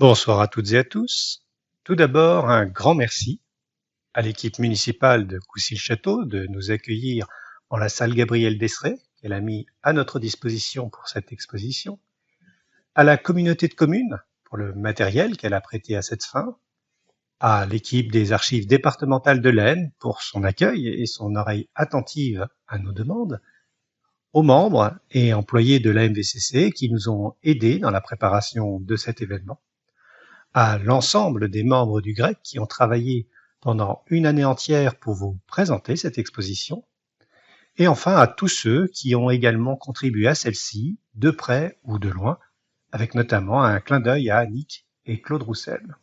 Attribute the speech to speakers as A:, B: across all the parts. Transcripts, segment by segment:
A: Bonsoir à toutes et à tous. Tout d'abord, un grand merci à l'équipe municipale de Coucy-le-Château de nous accueillir en la salle Gabriel Desré, qu'elle a mis à notre disposition pour cette exposition, à la communauté de communes pour le matériel qu'elle a prêté à cette fin, à l'équipe des archives départementales de l'Aisne pour son accueil et son oreille attentive à nos demandes, aux membres et employés de l'AMVCC qui nous ont aidés dans la préparation de cet événement, à l'ensemble des membres du GREC qui ont travaillé pendant une année entière pour vous présenter cette exposition, et enfin à tous ceux qui ont également contribué à celle-ci, de près ou de loin, avec notamment un clin d'œil à Annick et Claude Roussel.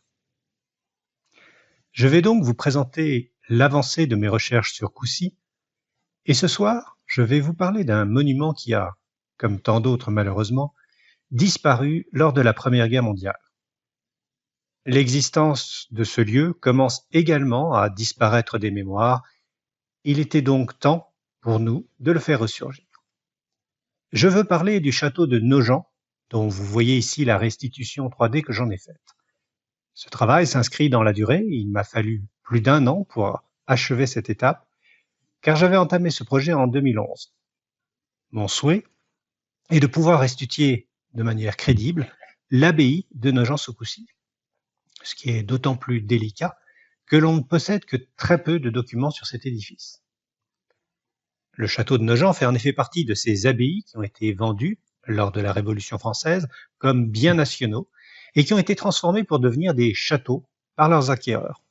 A: Je vais donc vous présenter l'avancée de mes recherches sur Coucy, et ce soir, je vais vous parler d'un monument qui a, comme tant d'autres malheureusement, disparu lors de la Première Guerre mondiale. L'existence de ce lieu commence également à disparaître des mémoires. Il était donc temps pour nous de le faire ressurgir. Je veux parler du château de Nogent, dont vous voyez ici la restitution 3D que j'en ai faite. Ce travail s'inscrit dans la durée. Il m'a fallu plus d'1 an pour achever cette étape, car j'avais entamé ce projet en 2011. Mon souhait est de pouvoir restituer de manière crédible l'abbaye de Nogent-sous-Coucy, ce qui est d'autant plus délicat que l'on ne possède que très peu de documents sur cet édifice. Le château de Nogent fait en effet partie de ces abbayes qui ont été vendues lors de la Révolution française comme biens nationaux et qui ont été transformés pour devenir des châteaux par leurs acquéreurs.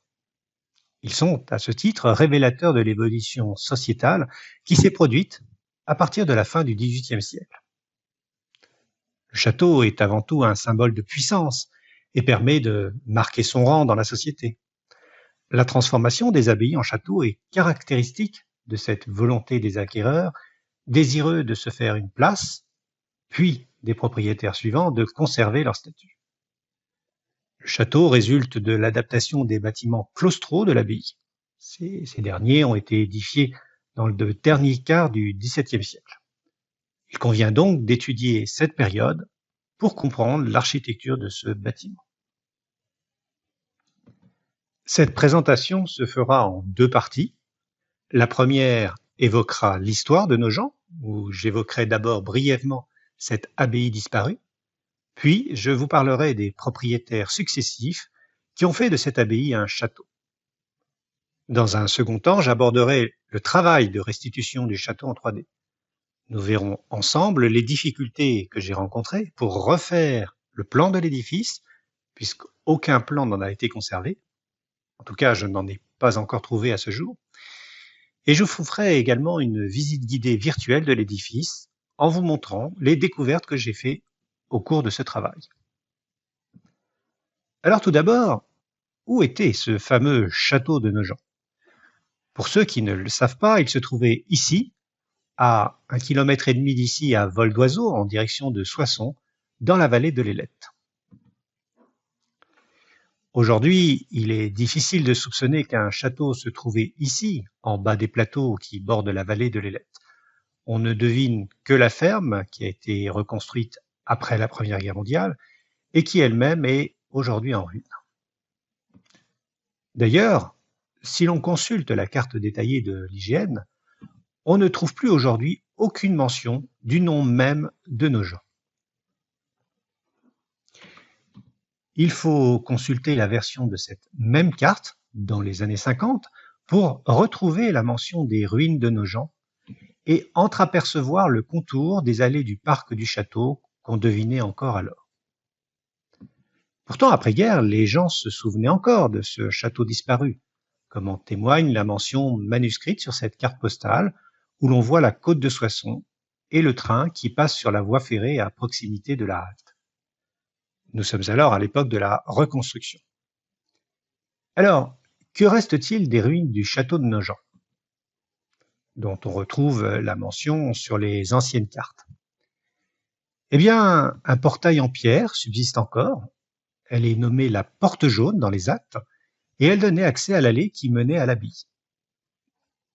A: Ils sont, à ce titre, révélateurs de l'évolution sociétale qui s'est produite à partir de la fin du XVIIIe siècle. Le château est avant tout un symbole de puissance et permet de marquer son rang dans la société. La transformation des abbayes en châteaux est caractéristique de cette volonté des acquéreurs, désireux de se faire une place, puis des propriétaires suivants de conserver leur statut. Le château résulte de l'adaptation des bâtiments claustraux de l'abbaye. Ces derniers ont été édifiés dans le dernier quart du XVIIe siècle. Il convient donc d'étudier cette période pour comprendre l'architecture de ce bâtiment. Cette présentation se fera en 2 parties. La première évoquera l'histoire de Nogent, où j'évoquerai d'abord brièvement cette abbaye disparue, puis je vous parlerai des propriétaires successifs qui ont fait de cette abbaye un château. Dans un second temps, j'aborderai le travail de restitution du château en 3D. Nous verrons ensemble les difficultés que j'ai rencontrées pour refaire le plan de l'édifice, puisqu'aucun plan n'en a été conservé. En tout cas, je n'en ai pas encore trouvé à ce jour. Et je vous ferai également une visite guidée virtuelle de l'édifice en vous montrant les découvertes que j'ai faites au cours de ce travail. Alors tout d'abord, où était ce fameux château de Nogent? Pour ceux qui ne le savent pas, il se trouvait ici, à 1,5 km d'ici à vol d'oiseau en direction de Soissons, dans la vallée de l'Ailette. Aujourd'hui, il est difficile de soupçonner qu'un château se trouvait ici, en bas des plateaux qui bordent la vallée de l'Ailette. On ne devine que la ferme, qui a été reconstruite après la Première Guerre mondiale, et qui elle-même est aujourd'hui en ruine. D'ailleurs, si l'on consulte la carte détaillée de l'IGN, on ne trouve plus aujourd'hui aucune mention du nom même de Nogent. Il faut consulter la version de cette même carte dans les années 50 pour retrouver la mention des ruines de Nogent et entreapercevoir le contour des allées du parc du château qu'on devinait encore alors. Pourtant, après-guerre, les gens se souvenaient encore de ce château disparu, comme en témoigne la mention manuscrite sur cette carte postale où l'on voit la côte de Soissons et le train qui passe sur la voie ferrée à proximité de la halte. Nous sommes alors à l'époque de la reconstruction. Alors, que reste-t-il des ruines du château de Nogent, dont on retrouve la mention sur les anciennes cartes? Eh bien, un portail en pierre subsiste encore. Elle est nommée la Porte Jaune dans les actes, et elle donnait accès à l'allée qui menait à l'abbaye.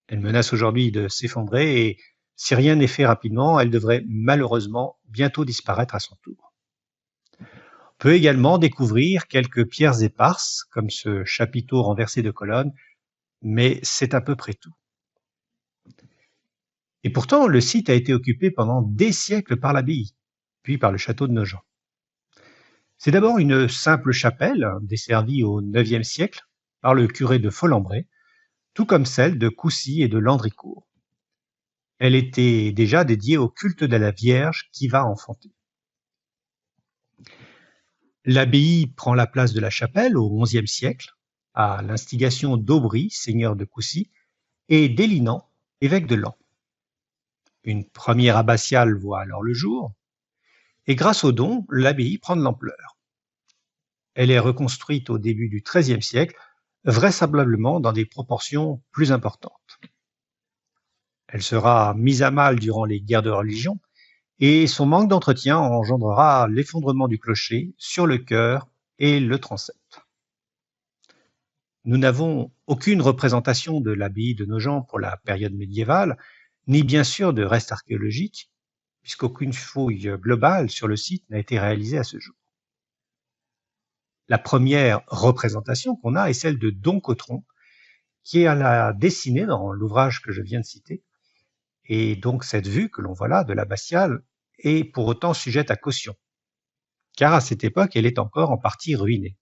A: Elle menace aujourd'hui de s'effondrer, et si rien n'est fait rapidement, elle devrait malheureusement bientôt disparaître à son tour. peut également découvrir quelques pierres éparses, comme ce chapiteau renversé de colonnes, mais c'est à peu près tout. Et pourtant, le site a été occupé pendant des siècles par l'abbaye, puis par le château de Nogent. C'est d'abord une simple chapelle, desservie au IXe siècle par le curé de Folembray, tout comme celle de Coucy et de Landricourt. Elle était déjà dédiée au culte de la Vierge qui va enfanter. L'abbaye prend la place de la chapelle au XIe siècle, à l'instigation d'Aubry, seigneur de Coucy, et d'Hélinan, évêque de Laon. Une première abbatiale voit alors le jour, et grâce aux dons, l'abbaye prend de l'ampleur. Elle est reconstruite au début du XIIIe siècle, vraisemblablement dans des proportions plus importantes. Elle sera mise à mal durant les guerres de religion, et son manque d'entretien engendrera l'effondrement du clocher sur le chœur et le transept. Nous n'avons aucune représentation de l'abbaye de Nogent pour la période médiévale, ni bien sûr de restes archéologiques, puisqu'aucune fouille globale sur le site n'a été réalisée à ce jour. La première représentation qu'on a est celle de Don Cotron, qui est à la dessinée dans l'ouvrage que je viens de citer, et donc cette vue que l'on voit là de l'abbatiale est pour autant sujette à caution, car à cette époque elle est encore en partie ruinée.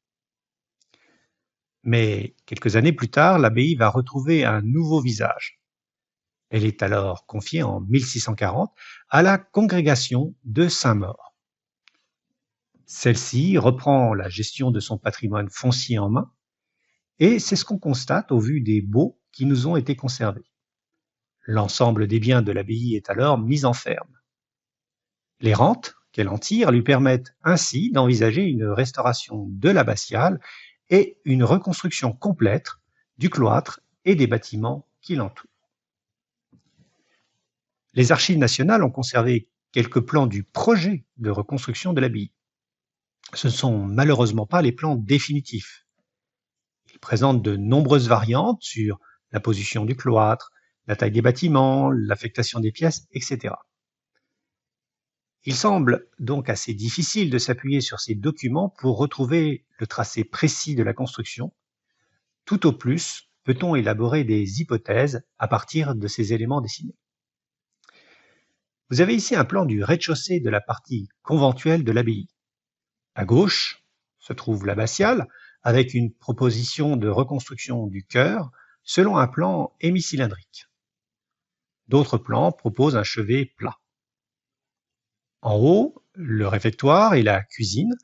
A: Mais quelques années plus tard, l'abbaye va retrouver un nouveau visage. Elle est alors confiée en 1640 à la congrégation de Saint-Maur. Celle-ci reprend la gestion de son patrimoine foncier en main, et c'est ce qu'on constate au vu des baux qui nous ont été conservés. L'ensemble des biens de l'abbaye est alors mis en ferme. Les rentes qu'elle en tire lui permettent ainsi d'envisager une restauration de l'abbatiale et une reconstruction complète du cloître et des bâtiments qui l'entourent. Les Archives nationales ont conservé quelques plans du projet de reconstruction de l'abbaye. Ce ne sont malheureusement pas les plans définitifs. Ils présentent de nombreuses variantes sur la position du cloître, la taille des bâtiments, l'affectation des pièces, etc. Il semble donc assez difficile de s'appuyer sur ces documents pour retrouver le tracé précis de la construction. Tout au plus, peut-on élaborer des hypothèses à partir de ces éléments dessinés. Vous avez ici un plan du rez-de-chaussée de la partie conventuelle de l'abbaye. À gauche se trouve l'abbatiale, avec une proposition de reconstruction du chœur selon un plan hémicylindrique. D'autres plans proposent un chevet plat. En haut, le réfectoire et la cuisine,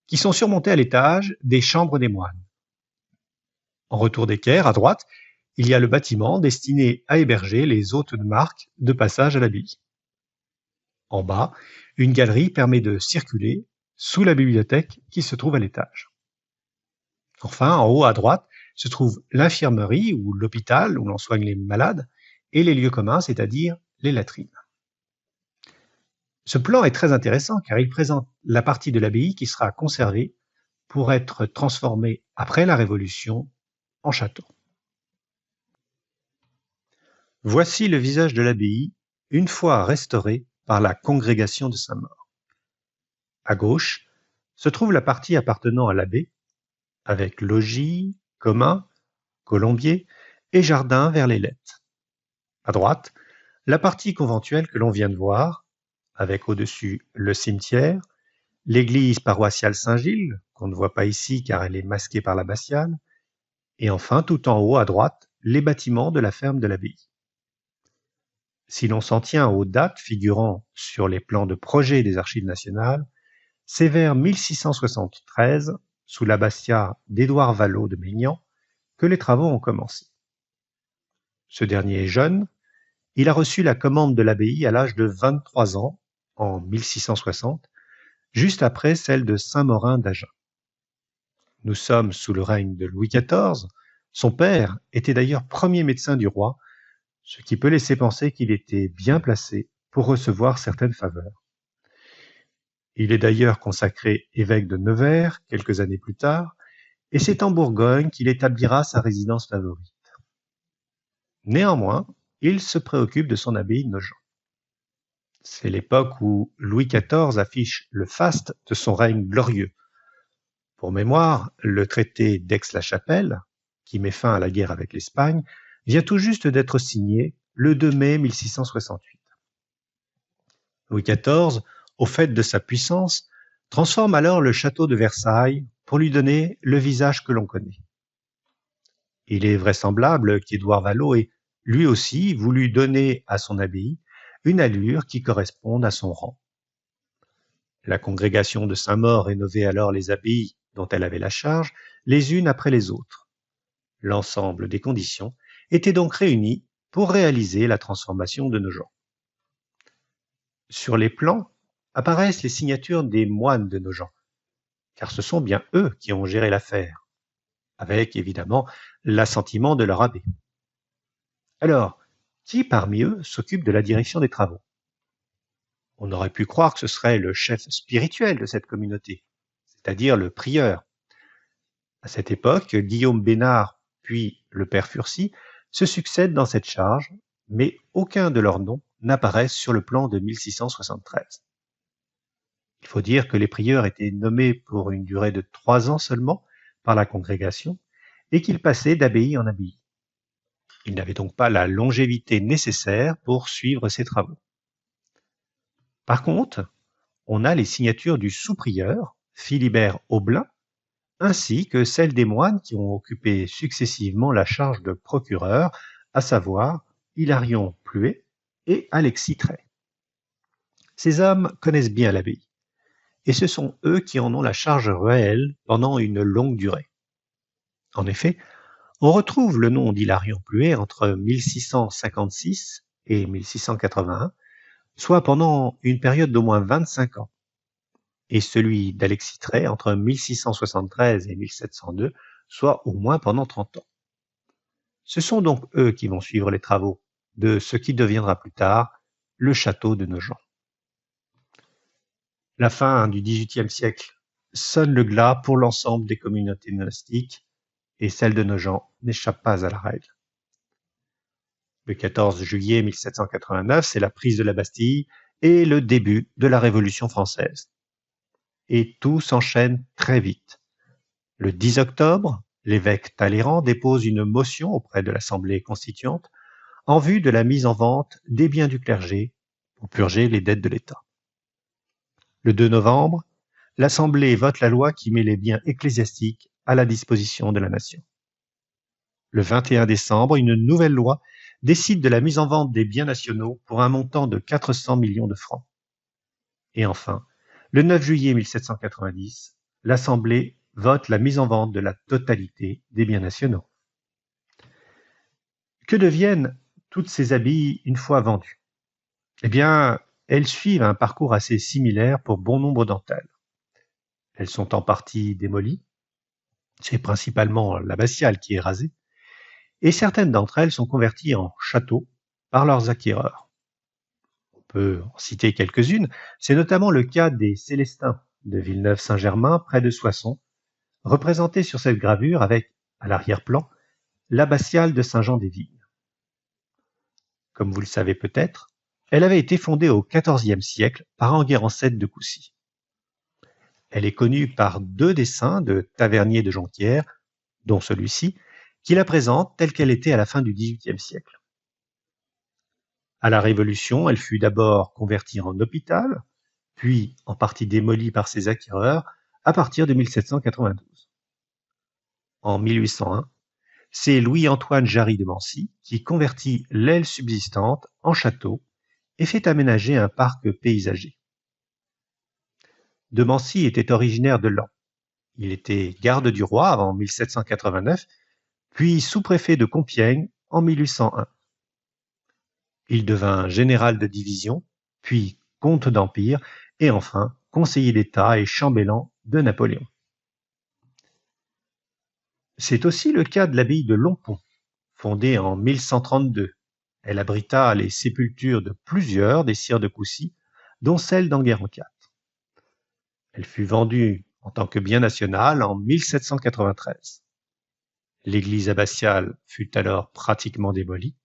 A: qui sont surmontés à l'étage des chambres des moines. En retour d'équerre, à droite, il y a le bâtiment destiné à héberger les hôtes de marque de passage à l'abbaye. En bas, une galerie permet de circuler sous la bibliothèque qui se trouve à l'étage. Enfin, en haut à droite, se trouve l'infirmerie ou l'hôpital où l'on soigne les malades et les lieux communs, c'est-à-dire les latrines. Ce plan est très intéressant car il présente la partie de l'abbaye qui sera conservée pour être transformée après la Révolution en château. Voici le visage de l'abbaye une fois restaurée par la congrégation de Saint-Maur. À gauche se trouve la partie appartenant à l'abbé, avec logis, communs, colombier et jardin vers l'ailette. À droite, la partie conventuelle que l'on vient de voir, avec au-dessus le cimetière, l'église paroissiale Saint-Gilles, qu'on ne voit pas ici car elle est masquée par l'abbatiale, et enfin, tout en haut à droite, les bâtiments de la ferme de l'abbaye. Si l'on s'en tient aux dates figurant sur les plans de projet des Archives nationales, c'est vers 1673, sous l'abbatiat d'Édouard Vallaud de Maignan, que les travaux ont commencé. Ce dernier est jeune, il a reçu la commande de l'abbaye à l'âge de 23 ans, en 1660, juste après celle de Saint-Morin d'Agen. Nous sommes sous le règne de Louis XIV, son père était d'ailleurs premier médecin du roi, ce qui peut laisser penser qu'il était bien placé pour recevoir certaines faveurs. Il est d'ailleurs consacré évêque de Nevers quelques années plus tard, et c'est en Bourgogne qu'il établira sa résidence favorite. Néanmoins, il se préoccupe de son abbaye de Nogent. C'est l'époque où Louis XIV affiche le faste de son règne glorieux, Pour mémoire, le traité d'Aix-la-Chapelle, qui met fin à la guerre avec l'Espagne, vient tout juste d'être signé le 2 mai 1668. Louis XIV, au fait de sa puissance, transforme alors le château de Versailles pour lui donner le visage que l'on connaît. Il est vraisemblable qu'Édouard Vallaud ait, lui aussi, voulu donner à son abbaye une allure qui corresponde à son rang. La congrégation de Saint-Maur rénovait alors les abbayes dont elle avait la charge, les unes après les autres. L'ensemble des conditions étaient donc réunies pour réaliser la transformation de Nogent. Sur les plans apparaissent les signatures des moines de Nogent, car ce sont bien eux qui ont géré l'affaire, avec évidemment l'assentiment de leur abbé. Alors, qui parmi eux s'occupe de la direction des travaux? On aurait pu croire que ce serait le chef spirituel de cette communauté, c'est-à-dire le prieur. À cette époque, Guillaume Bénard, puis le père Furcy, se succèdent dans cette charge, mais aucun de leurs noms n'apparaissent sur le plan de 1673. Il faut dire que les prieurs étaient nommés pour une durée de 3 ans seulement par la congrégation et qu'ils passaient d'abbaye en abbaye. Ils n'avaient donc pas la longévité nécessaire pour suivre ces travaux. Par contre, on a les signatures du sous-prieur, Philibert Aublin, ainsi que celles des moines qui ont occupé successivement la charge de procureur, à savoir Hilarion Pluet et Alexis Tray. Ces hommes connaissent bien l'abbaye, et ce sont eux qui en ont la charge réelle pendant une longue durée. En effet, on retrouve le nom d'Hilarion Pluet entre 1656 et 1681, soit pendant une période d'au moins 25 ans, et celui d'Alexis Tray entre 1673 et 1702, soit au moins pendant 30 ans. Ce sont donc eux qui vont suivre les travaux de ce qui deviendra plus tard le château de Nogent. La fin du XVIIIe siècle sonne le glas pour l'ensemble des communautés monastiques, et celle de Nogent n'échappe pas à la règle. Le 14 juillet 1789, c'est la prise de la Bastille et le début de la Révolution française. Et tout s'enchaîne très vite. Le 10 octobre, l'évêque Talleyrand dépose une motion auprès de l'Assemblée constituante en vue de la mise en vente des biens du clergé pour purger les dettes de l'État. Le 2 novembre, l'Assemblée vote la loi qui met les biens ecclésiastiques à la disposition de la nation. Le 21 décembre, une nouvelle loi décide de la mise en vente des biens nationaux pour un montant de 400 millions de francs. Et enfin, le 9 juillet 1790, l'Assemblée vote la mise en vente de la totalité des biens nationaux. Que deviennent toutes ces abbayes une fois vendues? Eh bien, elles suivent un parcours assez similaire pour bon nombre d'entre elles. Elles sont en partie démolies, c'est principalement l'abbatiale qui est rasée, et certaines d'entre elles sont converties en châteaux par leurs acquéreurs. On peut en citer quelques-unes, c'est notamment le cas des Célestins de Villeneuve-Saint-Germain, près de Soissons, représentés sur cette gravure avec, à l'arrière-plan, l'abbatiale de Saint-Jean-des-Vignes. Comme vous le savez peut-être, elle avait été fondée au XIVe siècle par Enguerrand VII de Coucy. Elle est connue par 2 dessins de Tavernier de Jonquière, dont celui-ci, qui la présente telle qu'elle était à la fin du XVIIIe siècle. À la Révolution, elle fut d'abord convertie en hôpital, puis en partie démolie par ses acquéreurs à partir de 1792. En 1801, c'est Louis-Antoine Jarry de Mancy qui convertit l'aile subsistante en château et fait aménager un parc paysager. De Mancy était originaire de Laon. Il était garde du roi avant 1789, puis sous-préfet de Compiègne en 1801. Il devint général de division, puis comte d'Empire, et enfin conseiller d'État et chambellan de Napoléon. C'est aussi le cas de l'abbaye de Longpont, fondée en 1132. Elle abrita les sépultures de plusieurs des sires de Coucy, dont celle d'Enguerrand IV. Elle fut vendue en tant que bien national en 1793. L'église abbatiale fut alors pratiquement démolie,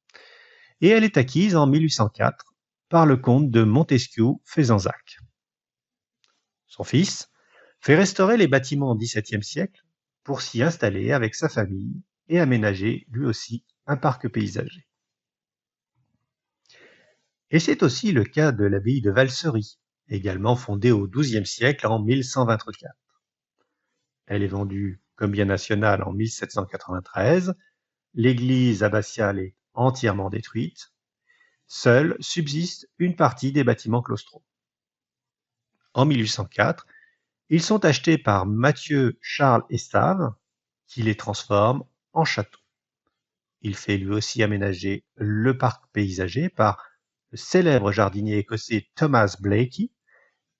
A: et elle est acquise en 1804 par le comte de Montesquiou-Fezensac. Son fils, fait restaurer les bâtiments au XVIIe siècle pour s'y installer avec sa famille et aménager lui aussi un parc paysager. Et c'est aussi le cas de l'abbaye de Valsery, également fondée au XIIe siècle en 1124. Elle est vendue comme bien national en 1793. L'église abbatiale est entièrement détruite. Seule subsiste une partie des bâtiments claustraux. En 1804, ils sont achetés par Mathieu Charles Estave, qui les transforme en château. Il fait lui aussi aménager le parc paysager par le célèbre jardinier écossais Thomas Blakey,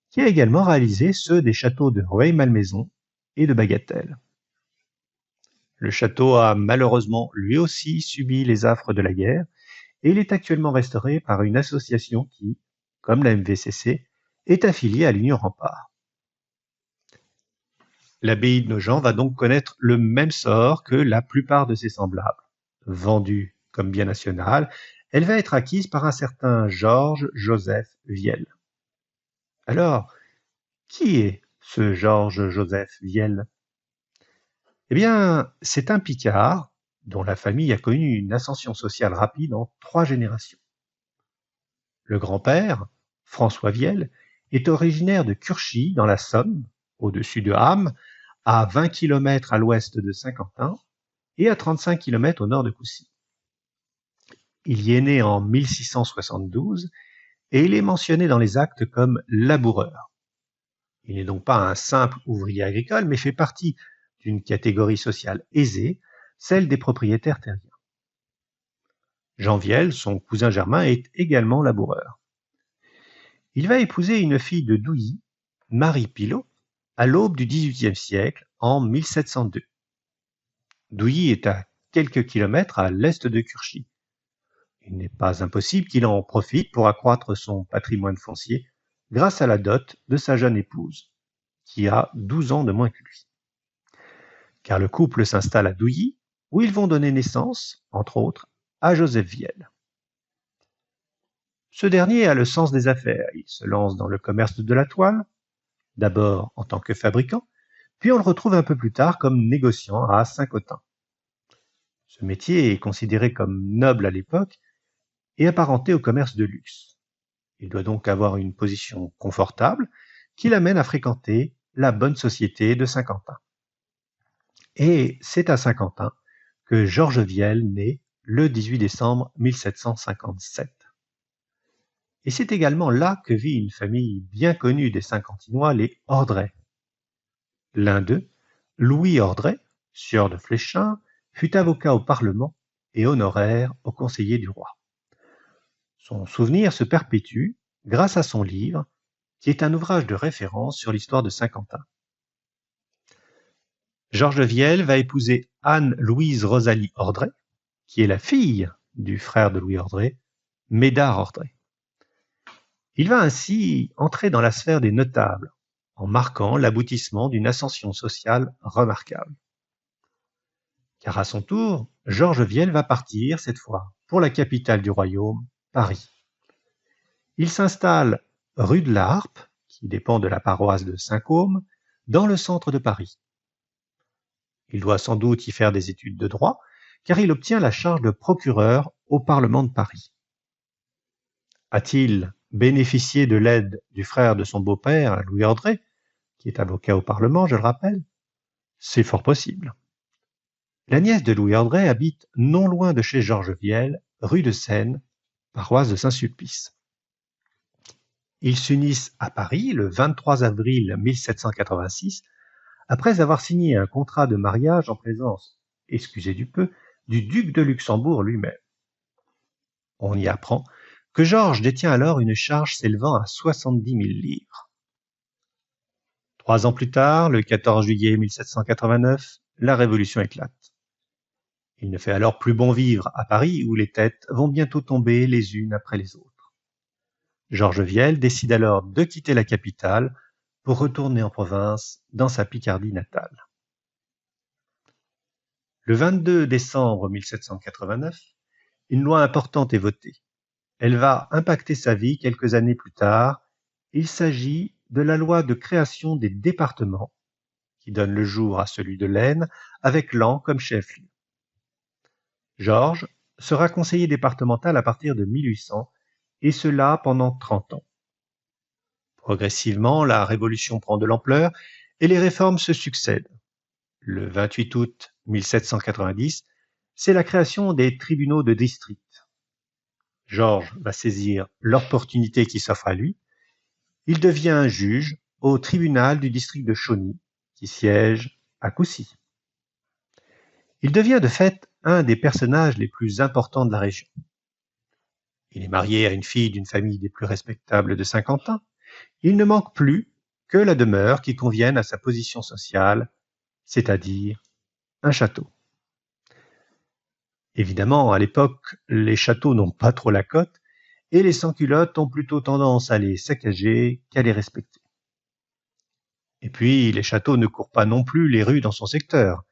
A: qui a également réalisé ceux des châteaux de Rueil-Malmaison et de Bagatelle. Le château a malheureusement lui aussi subi les affres de la guerre et il est actuellement restauré par une association qui, comme la MVCC, est affiliée à l'Union Rempart. L'abbaye de Nogent va donc connaître le même sort que la plupart de ses semblables. Vendue comme bien national, elle va être acquise par un certain Georges-Joseph Viel. Alors, qui est ce Georges-Joseph Viel? Eh bien, c'est un Picard dont la famille a connu une ascension sociale rapide en 3 générations. Le grand-père, François Viel, est originaire de Curchy dans la Somme, au-dessus de Ham, à 20 km à l'ouest de Saint-Quentin et à 35 km au nord de Coucy. Il y est né en 1672 et il est mentionné dans les actes comme laboureur. Il n'est donc pas un simple ouvrier agricole, mais fait partie d'une catégorie sociale aisée, celle des propriétaires terriens. Jean Viel, son cousin germain, est également laboureur. Il va épouser une fille de Douilly, Marie Pilot, à l'aube du XVIIIe siècle, en 1702. Douilly est à quelques kilomètres à l'est de Curchy. Il n'est pas impossible qu'il en profite pour accroître son patrimoine foncier grâce à la dot de sa jeune épouse, qui a 12 ans de moins que lui. Car le couple s'installe à Douilly, où ils vont donner naissance, entre autres, à Joseph Viel. Ce dernier a le sens des affaires. Il se lance dans le commerce de la toile, d'abord en tant que fabricant, puis on le retrouve un peu plus tard comme négociant à Saint-Quentin. Ce métier est considéré comme noble à l'époque et apparenté au commerce de luxe. Il doit donc avoir une position confortable qui l'amène à fréquenter la bonne société de Saint-Quentin. Et c'est à Saint-Quentin que Georges Viel naît le 18 décembre 1757. Et c'est également là que vit une famille bien connue des Saint-Quentinois, les Ordray. L'un d'eux, Louis Ordray, sieur de Fléchins, fut avocat au Parlement et honoraire au conseiller du roi. Son souvenir se perpétue grâce à son livre, qui est un ouvrage de référence sur l'histoire de Saint-Quentin. Georges Viel va épouser Anne-Louise Rosalie Ordray, qui est la fille du frère de Louis Ordray, Médard Ordray. Il va ainsi entrer dans la sphère des notables, en marquant l'aboutissement d'une ascension sociale remarquable. Car à son tour, Georges Viel va partir, cette fois, pour la capitale du royaume, Paris. Il s'installe rue de la Harpe, qui dépend de la paroisse de Saint-Côme, dans le centre de Paris. Il doit sans doute y faire des études de droit, car il obtient la charge de procureur au Parlement de Paris. A-t-il bénéficié de l'aide du frère de son beau-père, Louis Ordray, qui est avocat au Parlement, je le rappelle? C'est fort possible. La nièce de Louis Ordray habite non loin de chez Georges Viel, rue de Seine, paroisse de Saint-Sulpice. Ils s'unissent à Paris le 23 avril 1786, après avoir signé un contrat de mariage en présence, excusez du peu, du duc de Luxembourg lui-même. On y apprend que Georges détient alors une charge s'élevant à 70 000 livres. 3 ans plus tard, le 14 juillet 1789, la Révolution éclate. Il ne fait alors plus bon vivre à Paris où les têtes vont bientôt tomber les unes après les autres. Georges Viel décide alors de quitter la capitale pour retourner en province dans sa Picardie natale. Le 22 décembre 1789, une loi importante est votée. Elle va impacter sa vie quelques années plus tard. Il s'agit de la loi de création des départements, qui donne le jour à celui de l'Aisne, avec Laon comme chef-lieu. Georges sera conseiller départemental à partir de 1800, et cela pendant 30 ans. Progressivement, la Révolution prend de l'ampleur et les réformes se succèdent. Le 28 août 1790, c'est la création des tribunaux de district. Georges va saisir l'opportunité qui s'offre à lui. Il devient juge au tribunal du district de Chauny, qui siège à Coucy. Il devient de fait un des personnages les plus importants de la région. Il est marié à une fille d'une famille des plus respectables de Saint-Quentin. Il ne manque plus que la demeure qui convienne à sa position sociale, c'est-à-dire un château. Évidemment, à l'époque, les châteaux n'ont pas trop la cote et les sans-culottes ont plutôt tendance à les saccager qu'à les respecter. Et puis, les châteaux ne courent pas non plus les rues dans son secteur.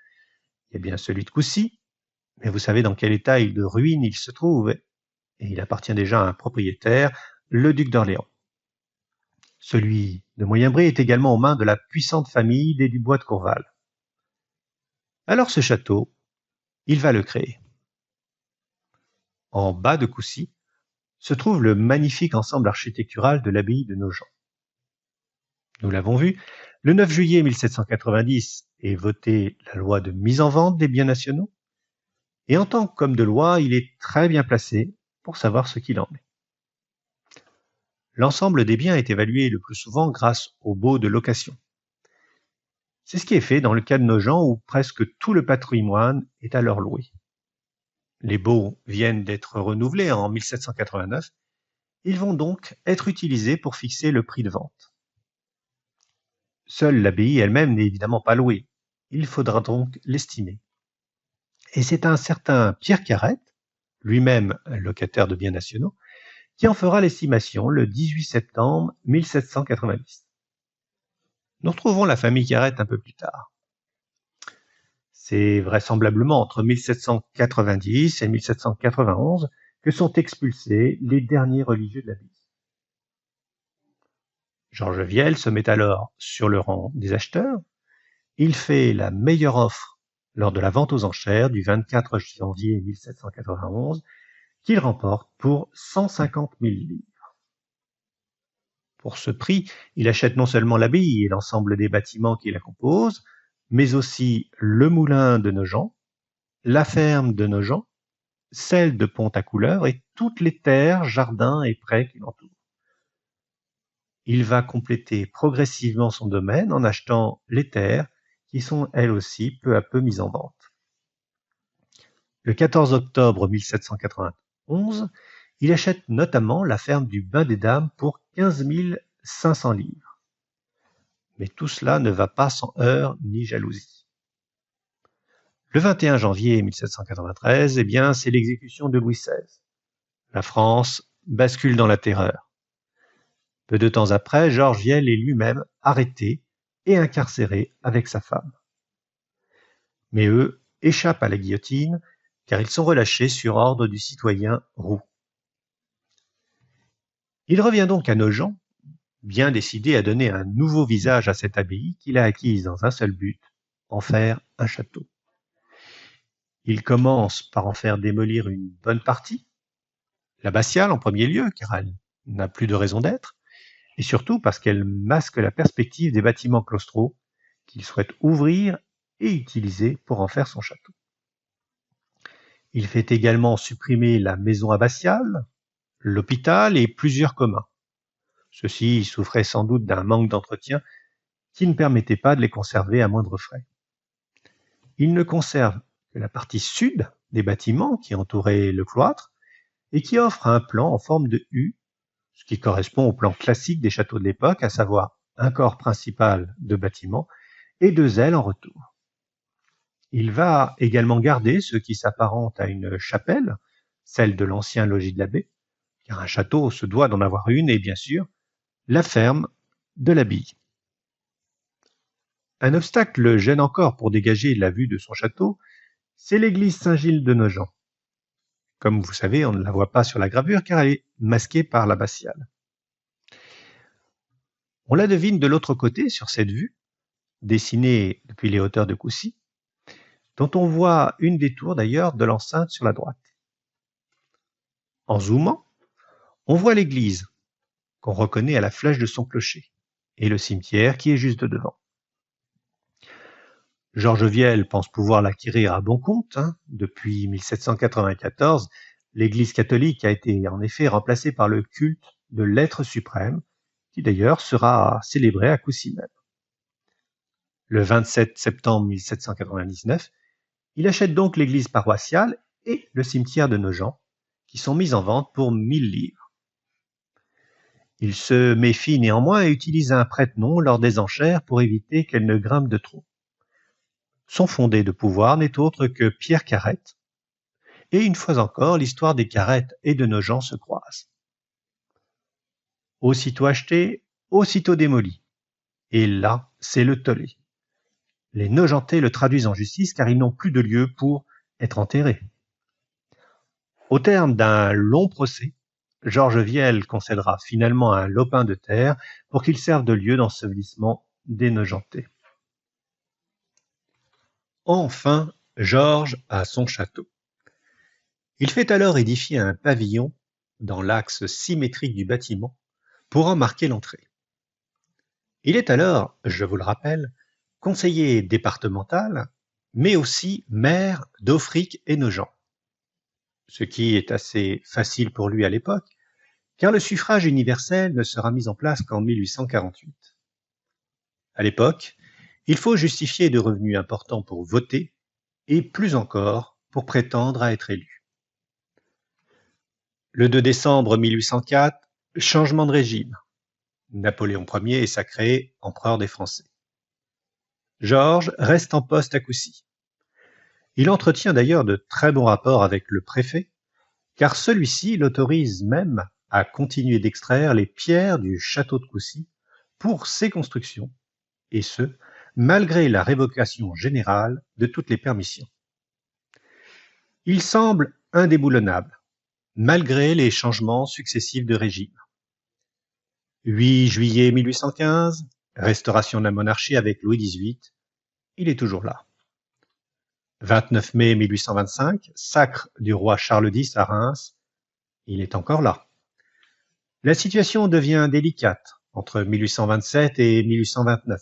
A: Il y a bien celui de Coucy, mais vous savez dans quel état de ruine il se trouve, et il appartient déjà à un propriétaire, le duc d'Orléans. Celui de Moyenbray est également aux mains de la puissante famille des Dubois de Courval. Alors ce château, il va le créer. En bas de Coucy se trouve le magnifique ensemble architectural de l'abbaye de Nogent. Nous l'avons vu, le 9 juillet 1790 est votée la loi de mise en vente des biens nationaux, et en tant qu'homme de loi, il est très bien placé pour savoir ce qu'il en est. L'ensemble des biens est évalué le plus souvent grâce au baux de location. C'est ce qui est fait dans le cas de Nogent où presque tout le patrimoine est alors loué. Les baux viennent d'être renouvelés en 1789. Ils vont donc être utilisés pour fixer le prix de vente. Seule l'abbaye elle-même n'est évidemment pas louée. Il faudra donc l'estimer. Et c'est un certain Pierre Carrette, lui-même locataire de biens nationaux, qui en fera l'estimation le 18 septembre 1790. Nous retrouvons la famille Carrette un peu plus tard. C'est vraisemblablement entre 1790 et 1791 que sont expulsés les derniers religieux de l'abbaye. Georges Viel se met alors sur le rang des acheteurs. Il fait la meilleure offre lors de la vente aux enchères du 24 janvier 1791 qu'il remporte pour 150 000 livres. Pour ce prix, il achète non seulement l'abbaye et l'ensemble des bâtiments qui la composent, mais aussi le moulin de Nogent, la ferme de Nogent, celle de Pont-à-Couleurs et toutes les terres, jardins et prés qui l'entourent. Il va compléter progressivement son domaine en achetant les terres qui sont elles aussi peu à peu mises en vente. Le 14 octobre 1791, il achète notamment la ferme du Bain des Dames pour 15 500 livres. Mais tout cela ne va pas sans heurts ni jalousie. Le 21 janvier 1793, c'est l'exécution de Louis XVI. La France bascule dans la terreur. Peu de temps après, Georges Viel est lui-même arrêté et incarcéré avec sa femme. Mais eux échappent à la guillotine car ils sont relâchés sur ordre du citoyen Roux. Il revient donc à Nogent, bien décidé à donner un nouveau visage à cette abbaye qu'il a acquise dans un seul but, en faire un château. Il commence par en faire démolir une bonne partie, l'abbatiale en premier lieu, car elle n'a plus de raison d'être, et surtout parce qu'elle masque la perspective des bâtiments claustraux qu'il souhaite ouvrir et utiliser pour en faire son château. Il fait également supprimer la maison abbatiale, l'hôpital et plusieurs communs. Ceux-ci souffraient sans doute d'un manque d'entretien qui ne permettait pas de les conserver à moindre frais. Il ne conserve que la partie sud des bâtiments qui entouraient le cloître et qui offre un plan en forme de U, ce qui correspond au plan classique des châteaux de l'époque, à savoir un corps principal de bâtiment et deux ailes en retour. Il va également garder ce qui s'apparente à une chapelle, celle de l'ancien logis de l'abbé, car un château se doit d'en avoir une, et bien sûr, la ferme de l'abbaye. Un obstacle le gêne encore pour dégager la vue de son château, c'est l'église Saint-Gilles de Nogent. Comme vous savez, on ne la voit pas sur la gravure car elle est masquée par l'abbatiale. On la devine de l'autre côté sur cette vue, dessinée depuis les hauteurs de Coucy, dont on voit une des tours d'ailleurs de l'enceinte sur la droite. En zoomant, on voit l'église, qu'on reconnaît à la flèche de son clocher, et le cimetière qui est juste devant. George Viel pense pouvoir l'acquérir à bon compte. Depuis 1794, l'Église catholique a été en effet remplacée par le culte de l'être suprême, qui d'ailleurs sera célébré à Coucy même. Le 27 septembre 1799, il achète donc l'église paroissiale et le cimetière de Nogent, qui sont mis en vente pour 1000 livres. Il se méfie néanmoins et utilise un prête-nom lors des enchères pour éviter qu'elles ne grimpent de trop. Son fondé de pouvoir n'est autre que Pierre Carrette, et une fois encore, l'histoire des Carrette et de Nogent se croise. Aussitôt acheté, aussitôt démoli. Et là, c'est le tollé. Les Nogentais le traduisent en justice car ils n'ont plus de lieu pour être enterrés. Au terme d'un long procès, George Viel concédera finalement un lopin de terre pour qu'il serve de lieu d'ensevelissement des Nogentais. Enfin, Georges a son château. Il fait alors édifier un pavillon dans l'axe symétrique du bâtiment pour en marquer l'entrée. Il est alors, je vous le rappelle, conseiller départemental, mais aussi maire d'Auffrique et Nogent, ce qui est assez facile pour lui à l'époque, car le suffrage universel ne sera mis en place qu'en 1848. À l'époque, il faut justifier de revenus importants pour voter, et plus encore pour prétendre à être élu. Le 2 décembre 1804, changement de régime. Napoléon Ier est sacré empereur des Français. Georges reste en poste à Coucy. Il entretient d'ailleurs de très bons rapports avec le préfet, car celui-ci l'autorise même à continuer d'extraire les pierres du château de Coucy pour ses constructions, et ce, malgré la révocation générale de toutes les permissions. Il semble indéboulonnable, malgré les changements successifs de régime. 8 juillet 1815, restauration de la monarchie avec Louis XVIII, il est toujours là. 29 mai 1825, sacre du roi Charles X à Reims, il est encore là. La situation devient délicate entre 1827 et 1829.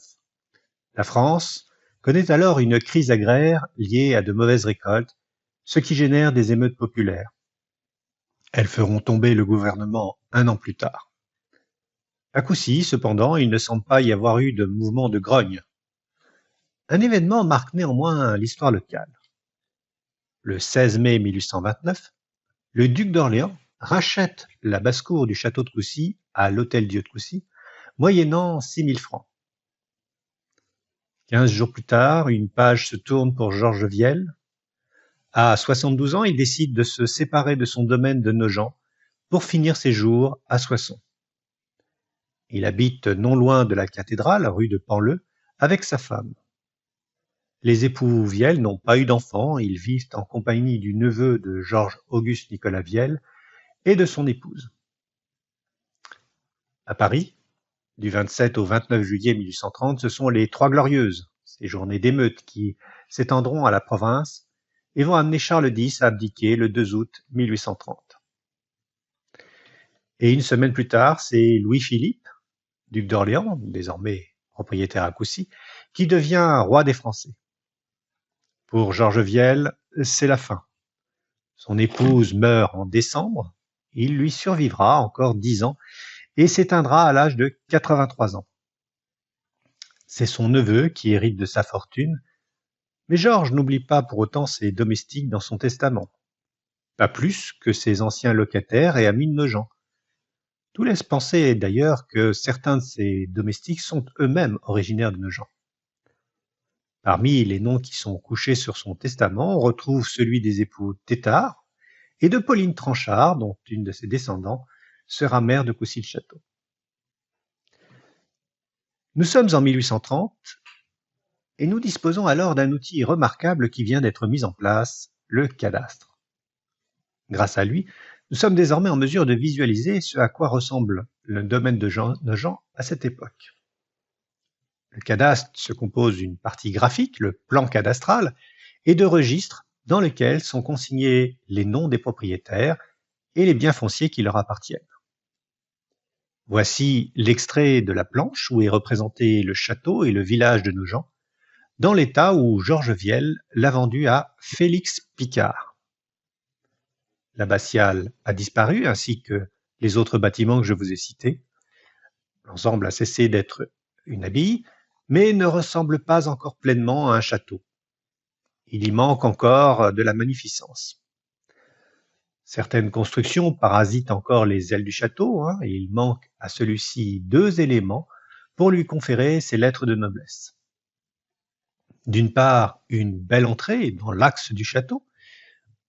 A: La France connaît alors une crise agraire liée à de mauvaises récoltes, ce qui génère des émeutes populaires. Elles feront tomber le gouvernement un an plus tard. À Coucy, cependant, il ne semble pas y avoir eu de mouvement de grogne. Un événement marque néanmoins l'histoire locale. Le 16 mai 1829, le duc d'Orléans rachète la basse-cour du château de Coucy à l'Hôtel-Dieu de Coucy, moyennant 6 000 francs. 15 jours plus tard, une page se tourne pour George Viel. À 72 ans, il décide de se séparer de son domaine de Nogent pour finir ses jours à Soissons. Il habite non loin de la cathédrale, rue de Panleux, avec sa femme. Les époux Viel n'ont pas eu d'enfants, ils vivent en compagnie du neveu de Georges-Auguste Nicolas Viel et de son épouse. À Paris, du 27 au 29 juillet 1830, ce sont les Trois Glorieuses, ces journées d'émeutes qui s'étendront à la province et vont amener Charles X à abdiquer le 2 août 1830. Et une semaine plus tard, c'est Louis-Philippe, duc d'Orléans, désormais propriétaire à Coucy, qui devient roi des Français. Pour George Viel, c'est la fin. Son épouse meurt en décembre, il lui survivra encore 10 ans et s'éteindra à l'âge de 83 ans. C'est son neveu qui hérite de sa fortune, mais Georges n'oublie pas pour autant ses domestiques dans son testament, pas plus que ses anciens locataires et amis de Nogent. Tout laisse penser d'ailleurs que certains de ses domestiques sont eux-mêmes originaires de Nogent. Parmi les noms qui sont couchés sur son testament, on retrouve celui des époux Tétard et de Pauline Tranchard, dont une de ses descendants sera maire de Coucy-le-Château. Nous sommes en 1830 et nous disposons alors d'un outil remarquable qui vient d'être mis en place, le cadastre. Grâce à lui, Nous sommes désormais en mesure de visualiser ce à quoi ressemble le domaine de Nogent à cette époque. Le cadastre se compose d'une partie graphique, le plan cadastral, et de registres dans lesquels sont consignés les noms des propriétaires et les biens fonciers qui leur appartiennent. Voici l'extrait de la planche où est représenté le château et le village de Nogent, dans l'état où Georges Viel l'a vendu à Félix Picard. L'abbatiale a disparu, ainsi que les autres bâtiments que je vous ai cités. L'ensemble a cessé d'être une abbaye, mais ne ressemble pas encore pleinement à un château. Il y manque encore de la magnificence. Certaines constructions parasitent encore les ailes du château, et il manque à celui-ci 2 éléments pour lui conférer ses lettres de noblesse. D'une part, une belle entrée dans l'axe du château.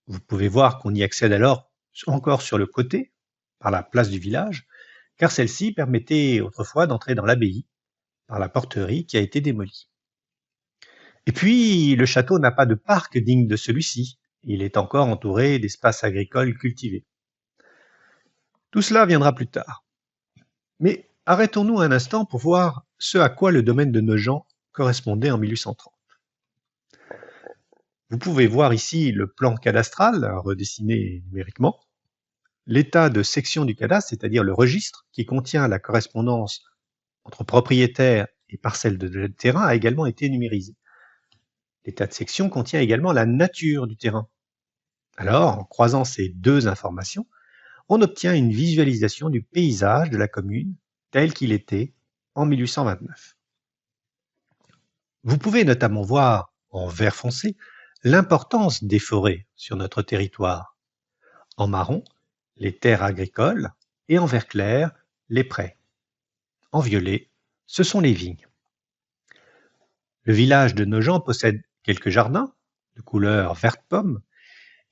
A: Vous pouvez voir qu'on y accède alors encore sur le côté, par la place du village, car celle-ci permettait autrefois d'entrer dans l'abbaye par la porterie qui a été démolie. Et puis, le château n'a pas de parc digne de celui-ci. Il est encore entouré d'espaces agricoles cultivés. Tout cela viendra plus tard. Mais arrêtons-nous un instant pour voir ce à quoi le domaine de Nogent correspondait en 1830. Vous pouvez voir ici le plan cadastral, redessiné numériquement, l'état de section du cadastre, c'est-à-dire le registre qui contient la correspondance entre propriétaires et parcelles de terrain, a également été numérisé. L'état de section contient également la nature du terrain. Alors, en croisant ces 2 informations, on obtient une visualisation du paysage de la commune tel qu'il était en 1829. Vous pouvez notamment voir, en vert foncé, l'importance des forêts sur notre territoire. En marron, les terres agricoles et en vert clair, les prés. En violet, ce sont les vignes. Le village de Nogent possède quelques jardins de couleur verte pomme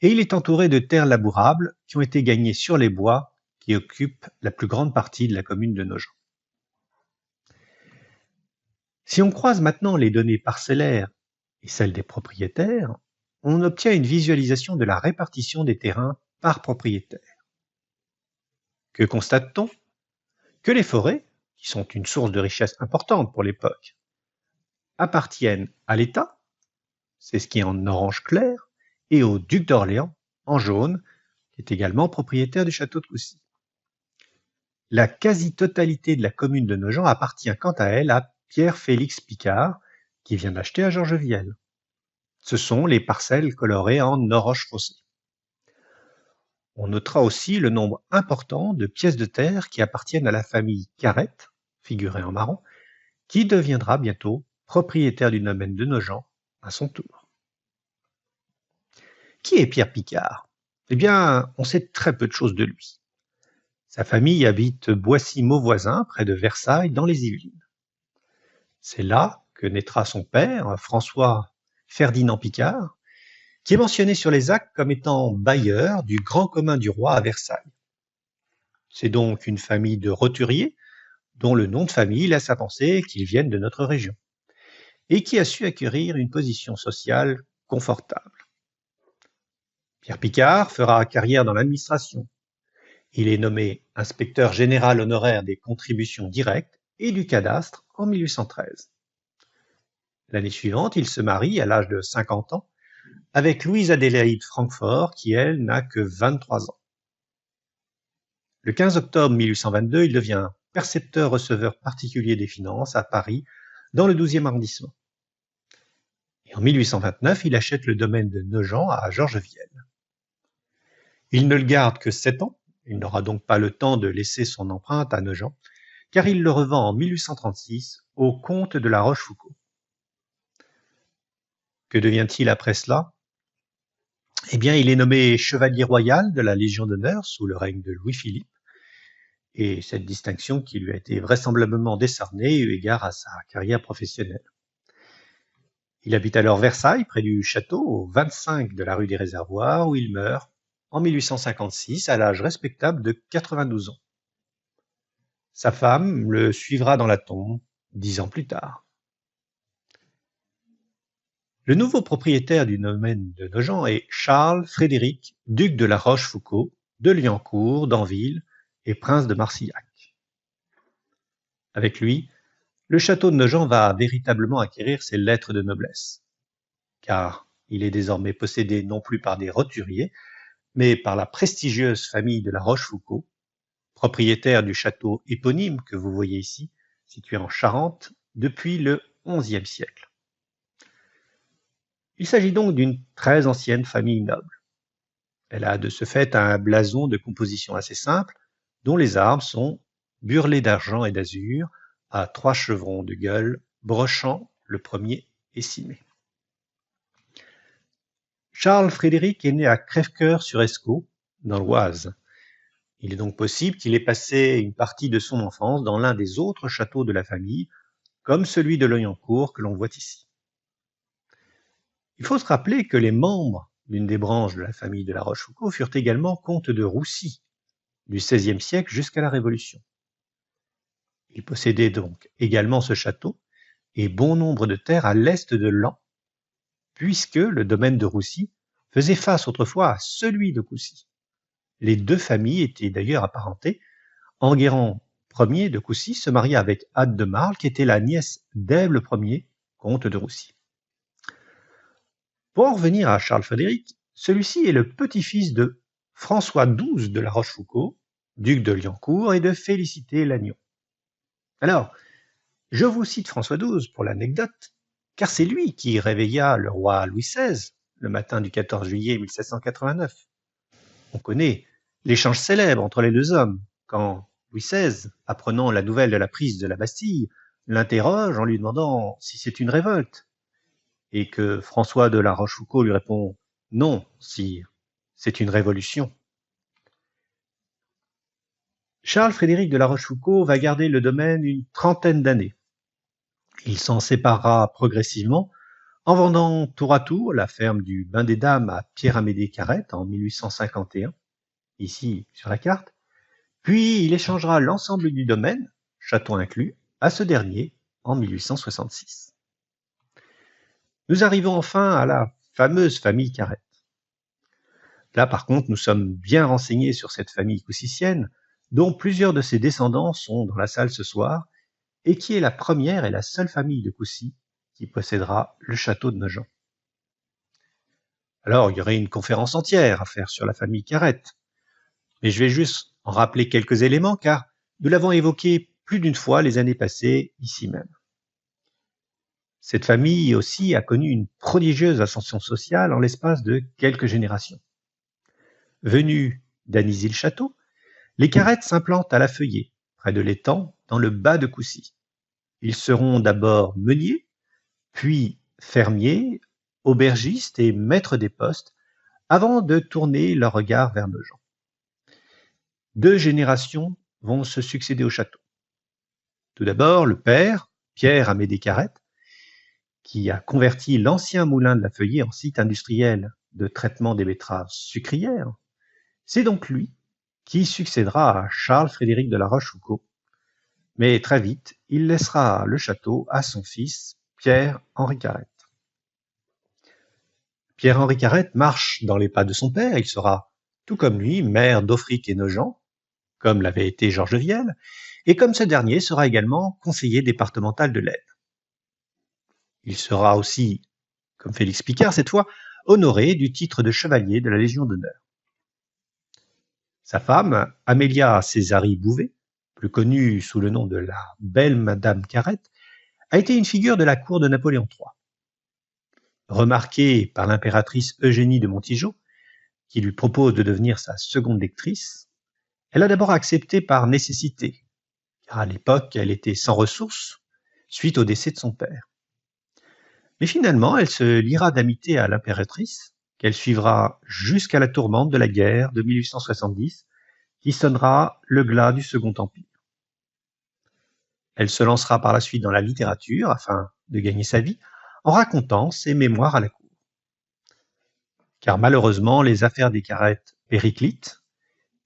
A: et il est entouré de terres labourables qui ont été gagnées sur les bois qui occupent la plus grande partie de la commune de Nogent. Si on croise maintenant les données parcellaires et celles des propriétaires, on obtient une visualisation de la répartition des terrains par propriétaire. Que constate-t-on? Que les forêts, qui sont une source de richesse importante pour l'époque, appartiennent à l'État, c'est ce qui est en orange clair, et au duc d'Orléans, en jaune, qui est également propriétaire du château de Coucy. La quasi-totalité de la commune de Nogent appartient quant à elle à Pierre-Félix Picard, qui vient d'acheter à Georges Viel. Ce sont les parcelles colorées en orange foncé. On notera aussi le nombre important de pièces de terre qui appartiennent à la famille Carrette, figurée en marron, qui deviendra bientôt propriétaire du domaine de Nogent à son tour. Qui est Pierre Picard? Eh bien, on sait très peu de choses de lui. Sa famille habite Boissy-Mauvoisin, près de Versailles, dans les Yvelines. C'est là que naîtra son père, François Ferdinand Picard, qui est mentionné sur les actes comme étant bailleur du grand commun du roi à Versailles. C'est donc une famille de roturiers dont le nom de famille laisse à penser qu'ils viennent de notre région et qui a su acquérir une position sociale confortable. Pierre Picard fera carrière dans l'administration. Il est nommé inspecteur général honoraire des contributions directes et du cadastre en 1813. L'année suivante, il se marie à l'âge de 50 ans avec Louise Adélaïde Francfort, qui elle n'a que 23 ans. Le 15 octobre 1822, il devient percepteur-receveur particulier des finances à Paris, dans le 12e arrondissement. Et en 1829, il achète le domaine de Nogent à Georges Viel. Il ne le garde que 7 ans, il n'aura donc pas le temps de laisser son empreinte à Nogent, car il le revend en 1836 au comte de la Rochefoucauld. Que devient-il après cela? Eh bien, il est nommé chevalier royal de la Légion d'honneur sous le règne de Louis-Philippe, et cette distinction qui lui a été vraisemblablement décernée eu égard à sa carrière professionnelle. Il habite alors Versailles, près du château, au 25 de la rue des Réservoirs, où il meurt en 1856 à l'âge respectable de 92 ans. Sa femme le suivra dans la tombe 10 ans plus tard. Le nouveau propriétaire du domaine de Nogent est Charles Frédéric, duc de la Rochefoucauld, de Liancourt, d'Anville et prince de Marcillac. Avec lui, le château de Nogent va véritablement acquérir ses lettres de noblesse, car il est désormais possédé non plus par des roturiers, mais par la prestigieuse famille de la Rochefoucauld, propriétaire du château éponyme que vous voyez ici, situé en Charente depuis le XIe siècle. Il s'agit donc d'une très ancienne famille noble. Elle a de ce fait un blason de composition assez simple, dont les armes sont burlés d'argent et d'azur, à 3 chevrons de gueules, brochant le premier écimé. Charles-Frédéric est né à Crèvecoeur-sur-Escaut, dans l'Oise. Il est donc possible qu'il ait passé une partie de son enfance dans l'un des autres châteaux de la famille, comme celui de Loyencourt que l'on voit ici. Il faut se rappeler que les membres d'une des branches de la famille de la Rochefoucauld furent également comtes de Roussy, du XVIe siècle jusqu'à la Révolution. Ils possédaient donc également ce château et bon nombre de terres à l'est de Laon, puisque le domaine de Roussy faisait face autrefois à celui de Coucy. Les deux familles étaient d'ailleurs apparentées. Enguerrand Ier de Coucy se maria avec Anne de Marle, qui était la nièce d'Ève Ier, comte de Roussy. Pour en revenir à Charles-Frédéric, celui-ci est le petit-fils de François XII de la Rochefoucauld, duc de Liancourt, et de Félicité Lagnon. Alors, je vous cite François XII pour l'anecdote, car c'est lui qui réveilla le roi Louis XVI le matin du 14 juillet 1789. On connaît l'échange célèbre entre les deux hommes, quand Louis XVI, apprenant la nouvelle de la prise de la Bastille, l'interroge en lui demandant si c'est une révolte, et que François de la Rochefoucauld lui répond « Non, sire, c'est une révolution ». Charles-Frédéric de la Rochefoucauld va garder le domaine une trentaine d'années. Il s'en séparera progressivement en vendant tour à tour la ferme du Bain des Dames à Pierre-Amédée Carrette en 1851, ici sur la carte, puis il échangera l'ensemble du domaine, château inclus, à ce dernier en 1866. Nous arrivons enfin à la fameuse famille Carrette. Là, par contre, nous sommes bien renseignés sur cette famille coussicienne, dont plusieurs de ses descendants sont dans la salle ce soir, et qui est la première et la seule famille de Coucy qui possédera le château de Nogent. Alors, il y aurait une conférence entière à faire sur la famille Carrette, mais je vais juste en rappeler quelques éléments, car nous l'avons évoqué plus d'une fois les années passées, ici même. Cette famille aussi a connu une prodigieuse ascension sociale en l'espace de quelques générations. Venus d'Anizy-le-Château, les Carrette s'implantent à La Feuillée, près de l'étang, dans le bas de Coucy. Ils seront d'abord meuniers, puis fermiers, aubergistes et maîtres des postes, avant de tourner leur regard vers Nogent. 2 générations vont se succéder au château. Tout d'abord, le père, Pierre-Amédée Carrette, qui a converti l'ancien moulin de La Feuillée en site industriel de traitement des betteraves sucrières. C'est donc lui qui succédera à Charles-Frédéric de la Rochefoucauld, mais très vite, il laissera le château à son fils, Pierre-Henri Carrette. Pierre-Henri Carrette marche dans les pas de son père, il sera, tout comme lui, maire d'Auffrique et Nogent, comme l'avait été Georges Viel, et comme ce dernier sera également conseiller départemental de l'Aisne. Il sera aussi, comme Félix Picard cette fois, honoré du titre de chevalier de la Légion d'honneur. Sa femme, Amélia Césarie Bouvet, plus connue sous le nom de la belle Madame Carrette, a été une figure de la cour de Napoléon III. Remarquée par l'impératrice Eugénie de Montijo, qui lui propose de devenir sa seconde lectrice, elle a d'abord accepté par nécessité, car à l'époque elle était sans ressources suite au décès de son père. Mais finalement, elle se liera d'amitié à l'impératrice, qu'elle suivra jusqu'à la tourmente de la guerre de 1870, qui sonnera le glas du Second Empire. Elle se lancera par la suite dans la littérature afin de gagner sa vie en racontant ses mémoires à la cour. Car malheureusement, les affaires des Carrette périclitent,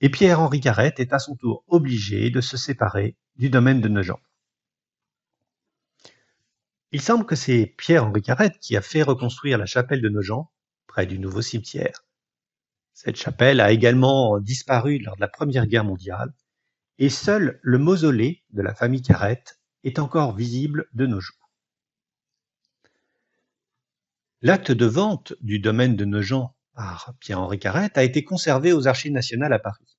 A: et Pierre-Henri Carrette est à son tour obligé de se séparer du domaine de Nogent. Il semble que c'est Pierre-Henri Carrette qui a fait reconstruire la chapelle de Nogent, près du nouveau cimetière. Cette chapelle a également disparu lors de la Première Guerre mondiale et seul le mausolée de la famille Carrette est encore visible de nos jours. L'acte de vente du domaine de Nogent par Pierre-Henri Carrette a été conservé aux Archives nationales à Paris.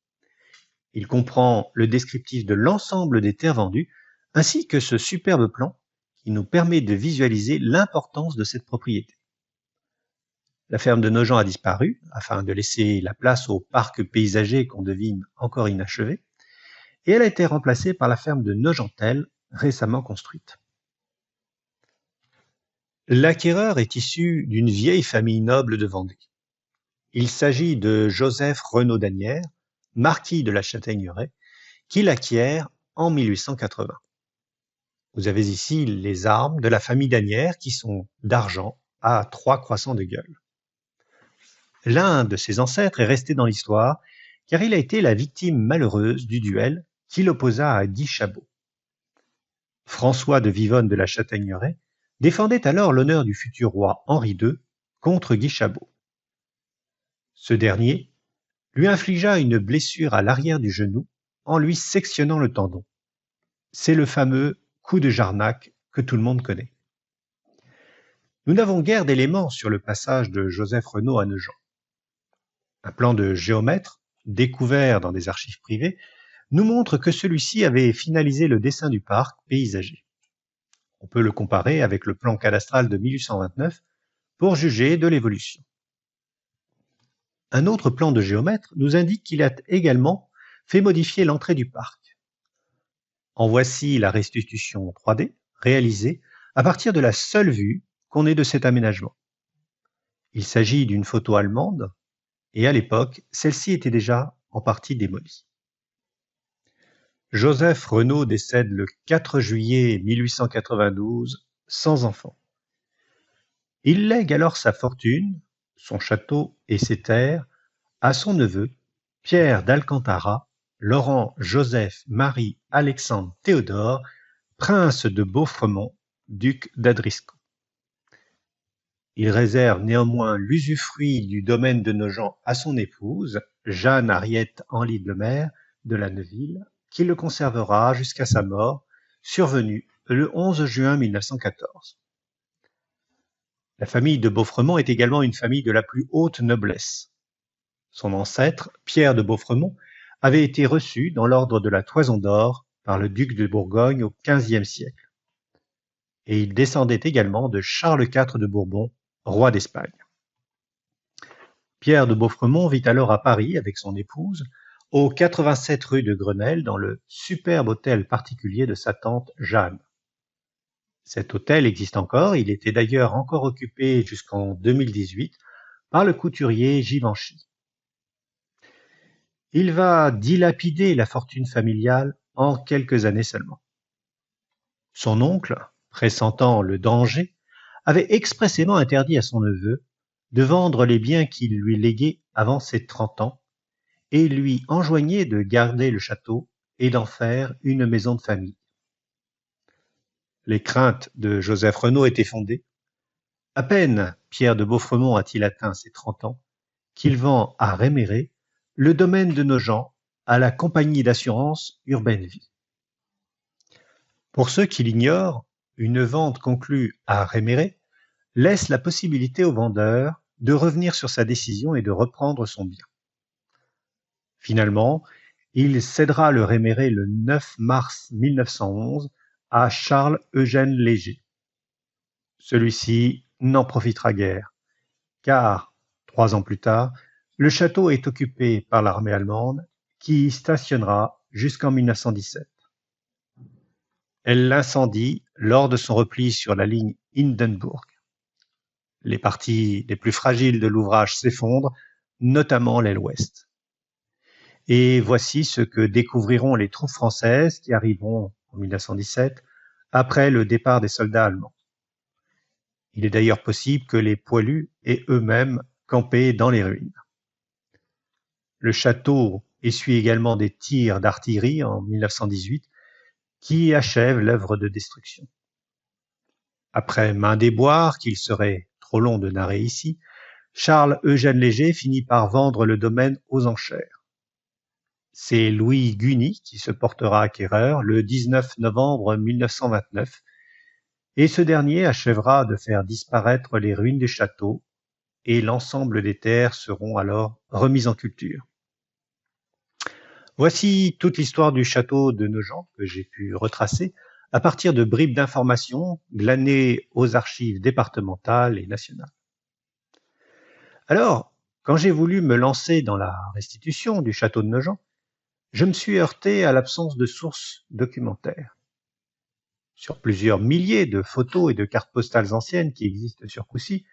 A: Il comprend le descriptif de l'ensemble des terres vendues ainsi que ce superbe plan qui nous permet de visualiser l'importance de cette propriété. La ferme de Nogent a disparu afin de laisser la place au parc paysager qu'on devine encore inachevé, et elle a été remplacée par la ferme de Nogentel, récemment construite. L'acquéreur est issu d'une vieille famille noble de Vendée. Il s'agit de Joseph Renaud d'Asnières, marquis de la Châtaigneraie, qui l'acquiert en 1880. Vous avez ici les armes de la famille d'Asnières qui sont d'argent à 3 croissants de gueule. L'un de ses ancêtres est resté dans l'histoire car il a été la victime malheureuse du duel qui l'opposa à Guy Chabot. François de Vivonne de la Châtaigneraie défendait alors l'honneur du futur roi Henri II contre Guy Chabot. Ce dernier lui infligea une blessure à l'arrière du genou en lui sectionnant le tendon. C'est le fameux coup de Jarnac que tout le monde connaît. Nous n'avons guère d'éléments sur le passage de Joseph Renaud à Nogent. Un plan de géomètre, découvert dans des archives privées, nous montre que celui-ci avait finalisé le dessin du parc paysager. On peut le comparer avec le plan cadastral de 1829 pour juger de l'évolution. Un autre plan de géomètre nous indique qu'il a également fait modifier l'entrée du parc. En voici la restitution 3D réalisée à partir de la seule vue qu'on ait de cet aménagement. Il s'agit d'une photo allemande et à l'époque, celle-ci était déjà en partie démolie. Joseph Renaud décède le 4 juillet 1892 sans enfant. Il lègue alors sa fortune, son château et ses terres à son neveu, Pierre d'Alcantara, Laurent Joseph Marie Alexandre Théodore, prince de Beaufremont, duc d'Adrisco. Il réserve néanmoins l'usufruit du domaine de Nogent à son épouse, Jeanne Henriette Henly de Lemer de la Neuville, qui le conservera jusqu'à sa mort, survenue le 11 juin 1914. La famille de Beaufremont est également une famille de la plus haute noblesse. Son ancêtre, Pierre de Beaufremont, avait été reçu dans l'ordre de la Toison d'Or par le duc de Bourgogne au XVe siècle. Et il descendait également de Charles IV de Bourbon, roi d'Espagne. Pierre de Beaufremont vit alors à Paris avec son épouse, au 87 rue de Grenelle, dans le superbe hôtel particulier de sa tante Jeanne. Cet hôtel existe encore, il était d'ailleurs encore occupé jusqu'en 2018 par le couturier Givenchy. Il va dilapider la fortune familiale en quelques années seulement. Son oncle, pressentant le danger, avait expressément interdit à son neveu de vendre les biens qu'il lui léguait avant ses 30 ans et lui enjoignait de garder le château et d'en faire une maison de famille. Les craintes de Joseph Renaud étaient fondées. À peine Pierre de Beaufremont a-t-il atteint ses 30 ans qu'il vend à Réméré le domaine de Nogent à la compagnie d'assurance Urbaine Vie. Pour ceux qui l'ignorent, une vente conclue à Réméré laisse la possibilité au vendeur de revenir sur sa décision et de reprendre son bien. Finalement, il cédera le Réméré le 9 mars 1911 à Charles-Eugène Léger. Celui-ci n'en profitera guère, car 3 ans plus tard, le château est occupé par l'armée allemande qui y stationnera jusqu'en 1917. Elle l'incendie lors de son repli sur la ligne Hindenburg. Les parties les plus fragiles de l'ouvrage s'effondrent, notamment l'aile ouest. Et voici ce que découvriront les troupes françaises qui arriveront en 1917 après le départ des soldats allemands. Il est d'ailleurs possible que les poilus aient eux-mêmes campé dans les ruines. Le château essuie également des tirs d'artillerie en 1918 qui achèvent l'œuvre de destruction. Après maint déboire qu'il serait trop long de narrer ici, Charles Eugène Léger finit par vendre le domaine aux enchères. C'est Louis Guny qui se portera acquéreur le 19 novembre 1929, et ce dernier achèvera de faire disparaître les ruines du château, et l'ensemble des terres seront alors remises en culture. Voici toute l'histoire du château de Nogent que j'ai pu retracer à partir de bribes d'informations glanées aux archives départementales et nationales. Alors, quand j'ai voulu me lancer dans la restitution du château de Nogent, je me suis heurté à l'absence de sources documentaires. Sur plusieurs milliers de photos et de cartes postales anciennes qui existent sur Coucy,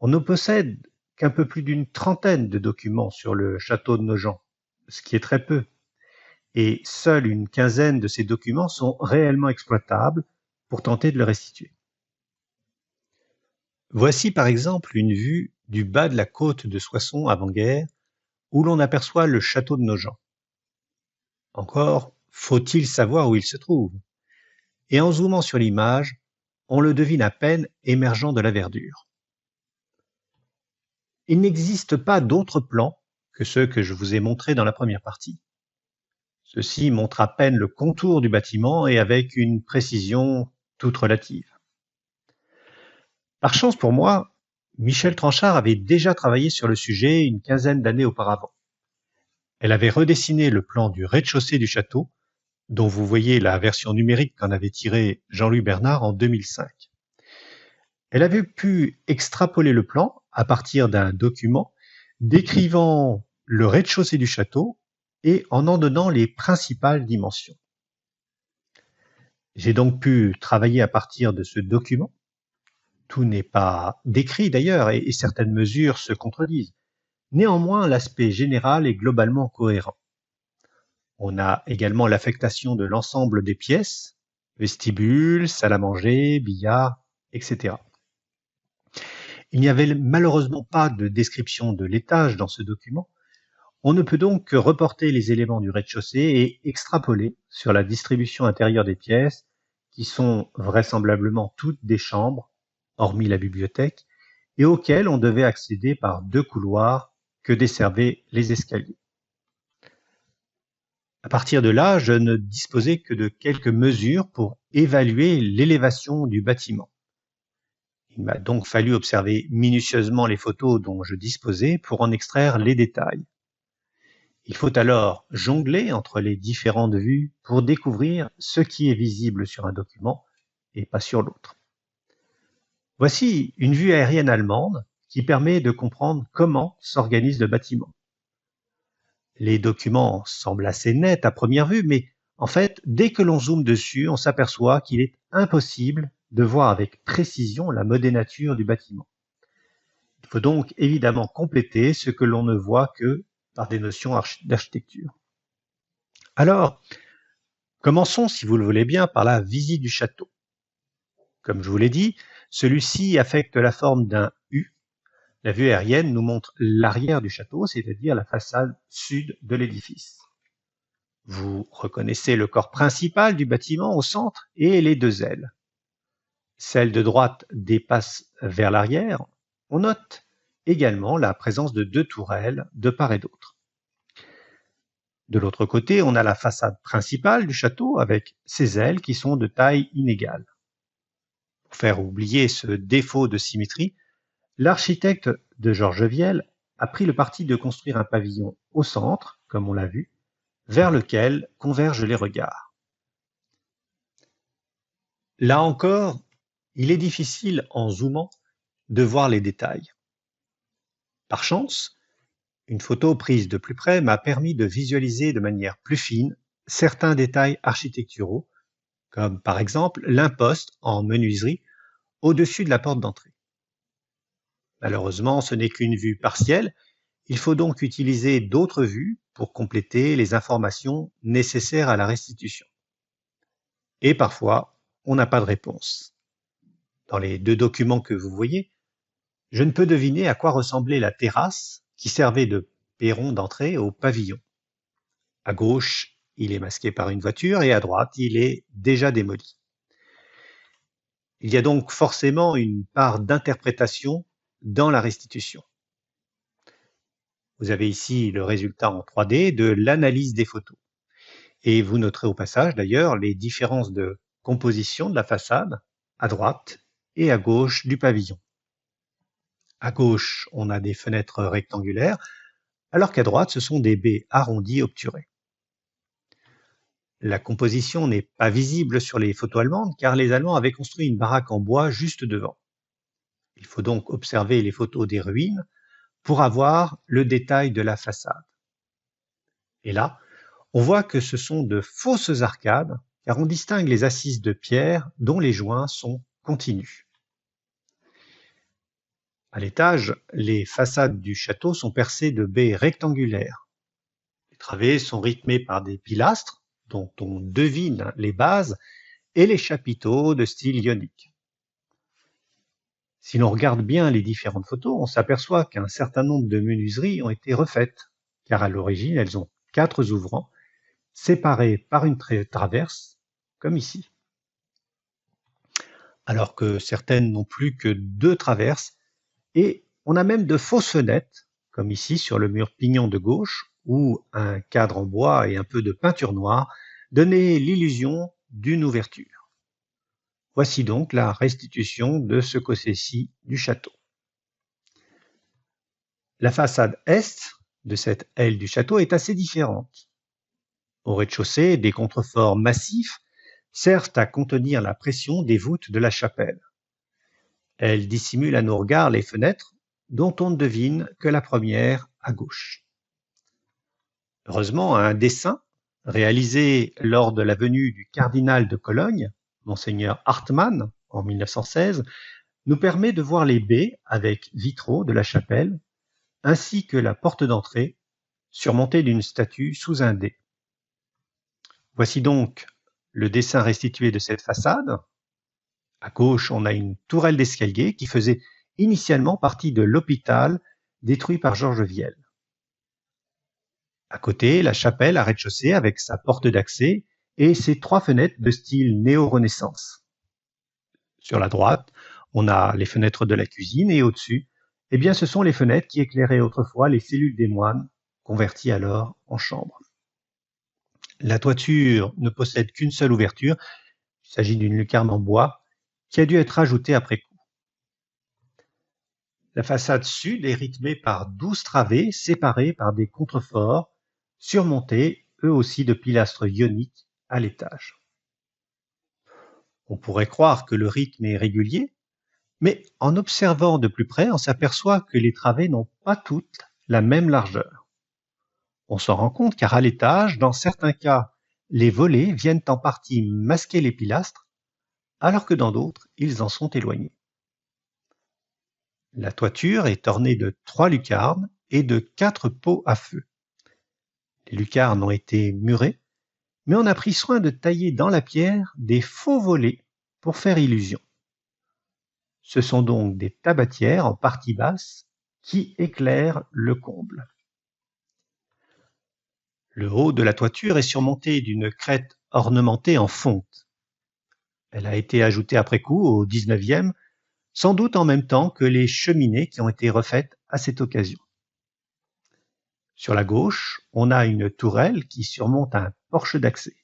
A: on ne possède qu'un peu plus d'une trentaine de documents sur le château de Nogent, ce qui est très peu. Et seule une quinzaine de ces documents sont réellement exploitables pour tenter de le restituer. Voici par exemple une vue du bas de la côte de Soissons avant-guerre, où l'on aperçoit le château de Nogent. Encore faut-il savoir où il se trouve. Et en zoomant sur l'image, on le devine à peine émergeant de la verdure. Il n'existe pas d'autres plans que ceux que je vous ai montrés dans la première partie. Ceux-ci montrent à peine le contour du bâtiment et avec une précision toute relative. Par chance pour moi, Michel Tranchard avait déjà travaillé sur le sujet une quinzaine d'années auparavant. Elle avait redessiné le plan du rez-de-chaussée du château, dont vous voyez la version numérique qu'en avait tiré Jean-Louis Bernard en 2005. Elle avait pu extrapoler le plan à partir d'un document décrivant le rez-de-chaussée du château et en donnant les principales dimensions. J'ai donc pu travailler à partir de ce document. Tout n'est pas décrit d'ailleurs et certaines mesures se contredisent. Néanmoins, l'aspect général est globalement cohérent. On a également l'affectation de l'ensemble des pièces, vestibule, salle à manger, billard, etc. Il n'y avait malheureusement pas de description de l'étage dans ce document. On ne peut donc que reporter les éléments du rez-de-chaussée et extrapoler sur la distribution intérieure des pièces, qui sont vraisemblablement toutes des chambres, hormis la bibliothèque, et auxquelles on devait accéder par 2 couloirs que desservaient les escaliers. À partir de là, je ne disposais que de quelques mesures pour évaluer l'élévation du bâtiment. Il m'a donc fallu observer minutieusement les photos dont je disposais pour en extraire les détails. Il faut alors jongler entre les différentes vues pour découvrir ce qui est visible sur un document et pas sur l'autre. Voici une vue aérienne allemande qui permet de comprendre comment s'organise le bâtiment. Les documents semblent assez nets à première vue, mais en fait, dès que l'on zoome dessus, on s'aperçoit qu'il est impossible de voir avec précision la modénature du bâtiment. Il faut donc évidemment compléter ce que l'on ne voit que par des notions d'architecture. Alors, commençons, si vous le voulez bien, par la visite du château. Comme je vous l'ai dit, celui-ci affecte la forme d'un U. La vue aérienne nous montre l'arrière du château, c'est-à-dire la façade sud de l'édifice. Vous reconnaissez le corps principal du bâtiment au centre et les 2 ailes. Celle de droite dépasse vers l'arrière. On note également la présence de 2 tourelles de part et d'autre. De l'autre côté, on a la façade principale du château avec ses ailes qui sont de taille inégale. Pour faire oublier ce défaut de symétrie, l'architecte de Georgevielle a pris le parti de construire un pavillon au centre, comme on l'a vu, vers lequel convergent les regards. Là encore, il est difficile en zoomant de voir les détails. Par chance, une photo prise de plus près m'a permis de visualiser de manière plus fine certains détails architecturaux, comme par exemple l'imposte en menuiserie au-dessus de la porte d'entrée. Malheureusement, ce n'est qu'une vue partielle, il faut donc utiliser d'autres vues pour compléter les informations nécessaires à la restitution. Et parfois, on n'a pas de réponse. Dans les 2 documents que vous voyez, je ne peux deviner à quoi ressemblait la terrasse qui servait de perron d'entrée au pavillon. À gauche, il est masqué par une voiture et à droite, il est déjà démoli. Il y a donc forcément une part d'interprétation dans la restitution. Vous avez ici le résultat en 3D de l'analyse des photos. Et vous noterez au passage d'ailleurs les différences de composition de la façade à droite et à gauche du pavillon. À gauche, on a des fenêtres rectangulaires, alors qu'à droite, ce sont des baies arrondies obturées. La composition n'est pas visible sur les photos allemandes car les Allemands avaient construit une baraque en bois juste devant. Il faut donc observer les photos des ruines pour avoir le détail de la façade. Et là, on voit que ce sont de fausses arcades car on distingue les assises de pierre dont les joints sont continus. À l'étage, les façades du château sont percées de baies rectangulaires. Les travées sont rythmées par des pilastres dont on devine les bases et les chapiteaux de style ionique. Si l'on regarde bien les différentes photos, on s'aperçoit qu'un certain nombre de menuiseries ont été refaites, car à l'origine, elles ont 4 ouvrants, séparés par une traverse, comme ici. Alors que certaines n'ont plus que 2 traverses, et on a même de fausses fenêtres, comme ici sur le mur pignon de gauche, où un cadre en bois et un peu de peinture noire donnaient l'illusion d'une ouverture. Voici donc la restitution de ce côté-ci du château. La façade est de cette aile du château est assez différente. Au rez-de-chaussée, des contreforts massifs servent à contenir la pression des voûtes de la chapelle. Elles dissimulent à nos regards les fenêtres, dont on ne devine que la première à gauche. Heureusement, un dessin réalisé lors de la venue du cardinal de Cologne, Monseigneur Hartmann, en 1916, nous permet de voir les baies avec vitraux de la chapelle, ainsi que la porte d'entrée, surmontée d'une statue sous un dais. Voici donc le dessin restitué de cette façade. À gauche, on a une tourelle d'escalier qui faisait initialement partie de l'hôpital détruit par Georges Viel. À côté, la chapelle à rez-de-chaussée avec sa porte d'accès et ses 3 fenêtres de style néo-renaissance. Sur la droite, on a les fenêtres de la cuisine et au-dessus, eh bien, ce sont les fenêtres qui éclairaient autrefois les cellules des moines, converties alors en chambres. La toiture ne possède qu'une seule ouverture, il s'agit d'une lucarne en bois qui a dû être ajoutée après coup. La façade sud est rythmée par 12 travées séparées par des contreforts surmontés eux aussi de pilastres ioniques à l'étage. On pourrait croire que le rythme est régulier, mais en observant de plus près, on s'aperçoit que les travées n'ont pas toutes la même largeur. On s'en rend compte car à l'étage, dans certains cas, les volets viennent en partie masquer les pilastres, alors que dans d'autres, ils en sont éloignés. La toiture est ornée de 3 lucarnes et de 4 pots à feu. Les lucarnes ont été murées, mais on a pris soin de tailler dans la pierre des faux volets pour faire illusion. Ce sont donc des tabatières en partie basse qui éclairent le comble. Le haut de la toiture est surmonté d'une crête ornementée en fonte. Elle a été ajoutée après coup au XIXe, sans doute en même temps que les cheminées qui ont été refaites à cette occasion. Sur la gauche, on a une tourelle qui surmonte un porche d'accès.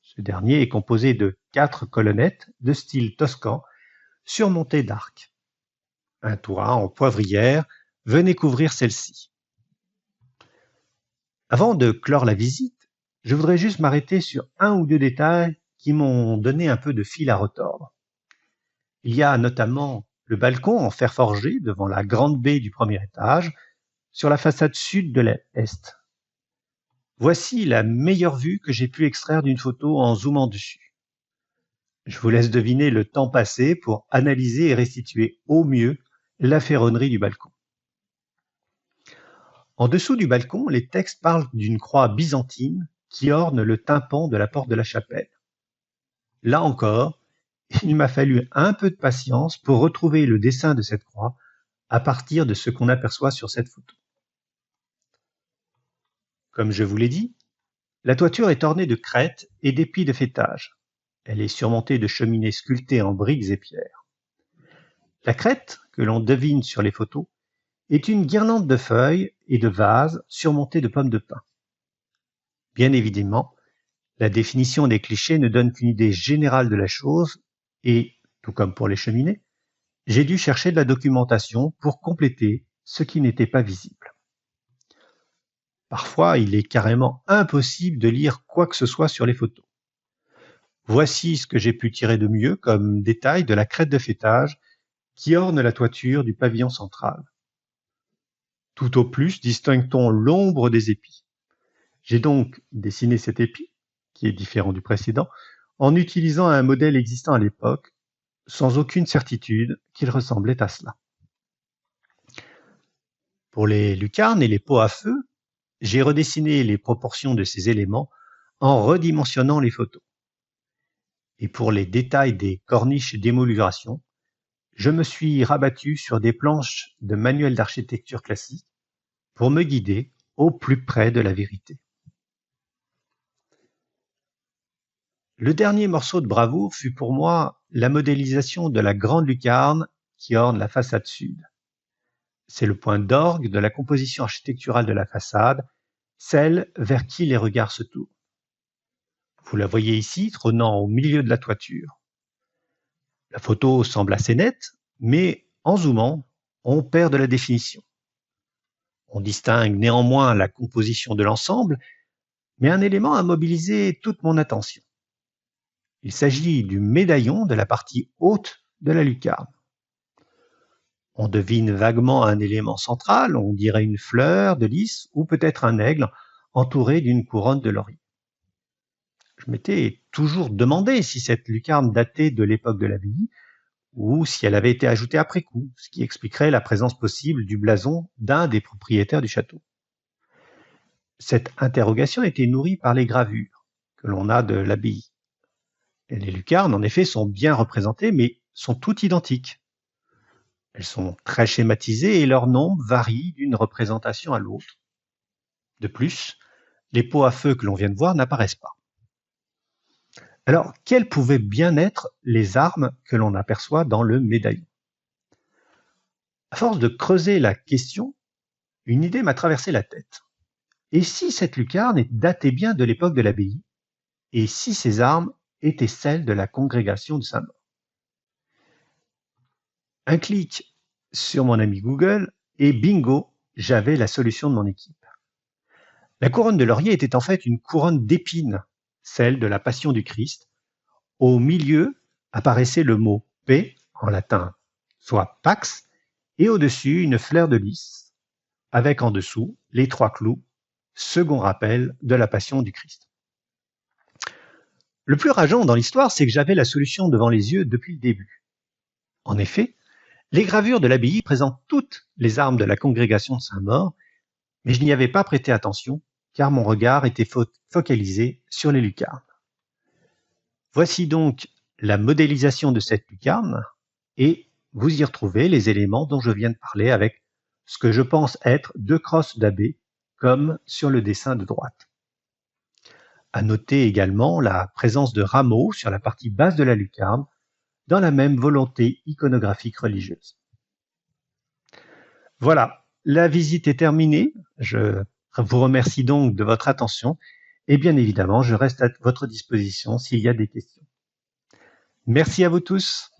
A: Ce dernier est composé de 4 colonnettes de style toscan surmontées d'arcs. Un toit en poivrière venait couvrir celle-ci. Avant de clore la visite, je voudrais juste m'arrêter sur un ou 2 détails qui m'ont donné un peu de fil à retordre. Il y a notamment le balcon en fer forgé devant la grande baie du premier étage, sur la façade sud de l'est. Voici la meilleure vue que j'ai pu extraire d'une photo en zoomant dessus. Je vous laisse deviner le temps passé pour analyser et restituer au mieux la ferronnerie du balcon. En dessous du balcon, les textes parlent d'une croix byzantine qui orne le tympan de la porte de la chapelle. Là encore, il m'a fallu un peu de patience pour retrouver le dessin de cette croix à partir de ce qu'on aperçoit sur cette photo. Comme je vous l'ai dit, la toiture est ornée de crêtes et d'épis de faîtage. Elle est surmontée de cheminées sculptées en briques et pierres. La crête, que l'on devine sur les photos, est une guirlande de feuilles et de vases surmontés de pommes de pin. Bien évidemment, la définition des clichés ne donne qu'une idée générale de la chose et, tout comme pour les cheminées, j'ai dû chercher de la documentation pour compléter ce qui n'était pas visible. Parfois, il est carrément impossible de lire quoi que ce soit sur les photos. Voici ce que j'ai pu tirer de mieux comme détail de la crête de fêtage qui orne la toiture du pavillon central. Tout au plus distingue-t-on l'ombre des épis. J'ai donc dessiné cet épi, qui est différent du précédent, en utilisant un modèle existant à l'époque, sans aucune certitude qu'il ressemblait à cela. Pour les lucarnes et les pots à feu, j'ai redessiné les proportions de ces éléments en redimensionnant les photos. Et pour les détails des corniches d'émulsion, je me suis rabattu sur des planches de manuels d'architecture classique pour me guider au plus près de la vérité. Le dernier morceau de bravoure fut pour moi la modélisation de la grande lucarne qui orne la façade sud. C'est le point d'orgue de la composition architecturale de la façade, celle vers qui les regards se tournent. Vous la voyez ici, trônant au milieu de la toiture. La photo semble assez nette, mais en zoomant, on perd de la définition. On distingue néanmoins la composition de l'ensemble, mais un élément a mobilisé toute mon attention. Il s'agit du médaillon de la partie haute de la lucarne. On devine vaguement un élément central, on dirait une fleur de lys ou peut-être un aigle entouré d'une couronne de laurier. Je m'étais toujours demandé si cette lucarne datait de l'époque de l'abbaye ou si elle avait été ajoutée après coup, ce qui expliquerait la présence possible du blason d'un des propriétaires du château. Cette interrogation était nourrie par les gravures que l'on a de l'abbaye. Les lucarnes, en effet, sont bien représentées, mais sont toutes identiques. Elles sont très schématisées et leur nombre varie d'une représentation à l'autre. De plus, les pots à feu que l'on vient de voir n'apparaissent pas. Alors, quelles pouvaient bien être les armes que l'on aperçoit dans le médaillon? À force de creuser la question, une idée m'a traversé la tête. Et si cette lucarne datait bien de l'époque de l'abbaye, et si ces armes étaient celles de la congrégation de Saint-Maur? Un clic sur mon ami Google et bingo, j'avais la solution de mon équipe. La couronne de laurier était en fait une couronne d'épines, celle de la Passion du Christ. Au milieu apparaissait le mot paix en latin, soit pax, et au-dessus une fleur de lys, avec en dessous les 3 clous, second rappel de la Passion du Christ. Le plus rageant dans l'histoire, c'est que j'avais la solution devant les yeux depuis le début. En effet, les gravures de l'abbaye présentent toutes les armes de la congrégation de Saint-Maur, mais je n'y avais pas prêté attention, car mon regard était focalisé sur les lucarnes. Voici donc la modélisation de cette lucarne, et vous y retrouvez les éléments dont je viens de parler avec ce que je pense être 2 crosses d'abbé, comme sur le dessin de droite. À noter également la présence de rameaux sur la partie basse de la lucarne, dans la même volonté iconographique religieuse. Voilà, la visite est terminée. Je vous remercie donc de votre attention et bien évidemment, je reste à votre disposition s'il y a des questions. Merci à vous tous.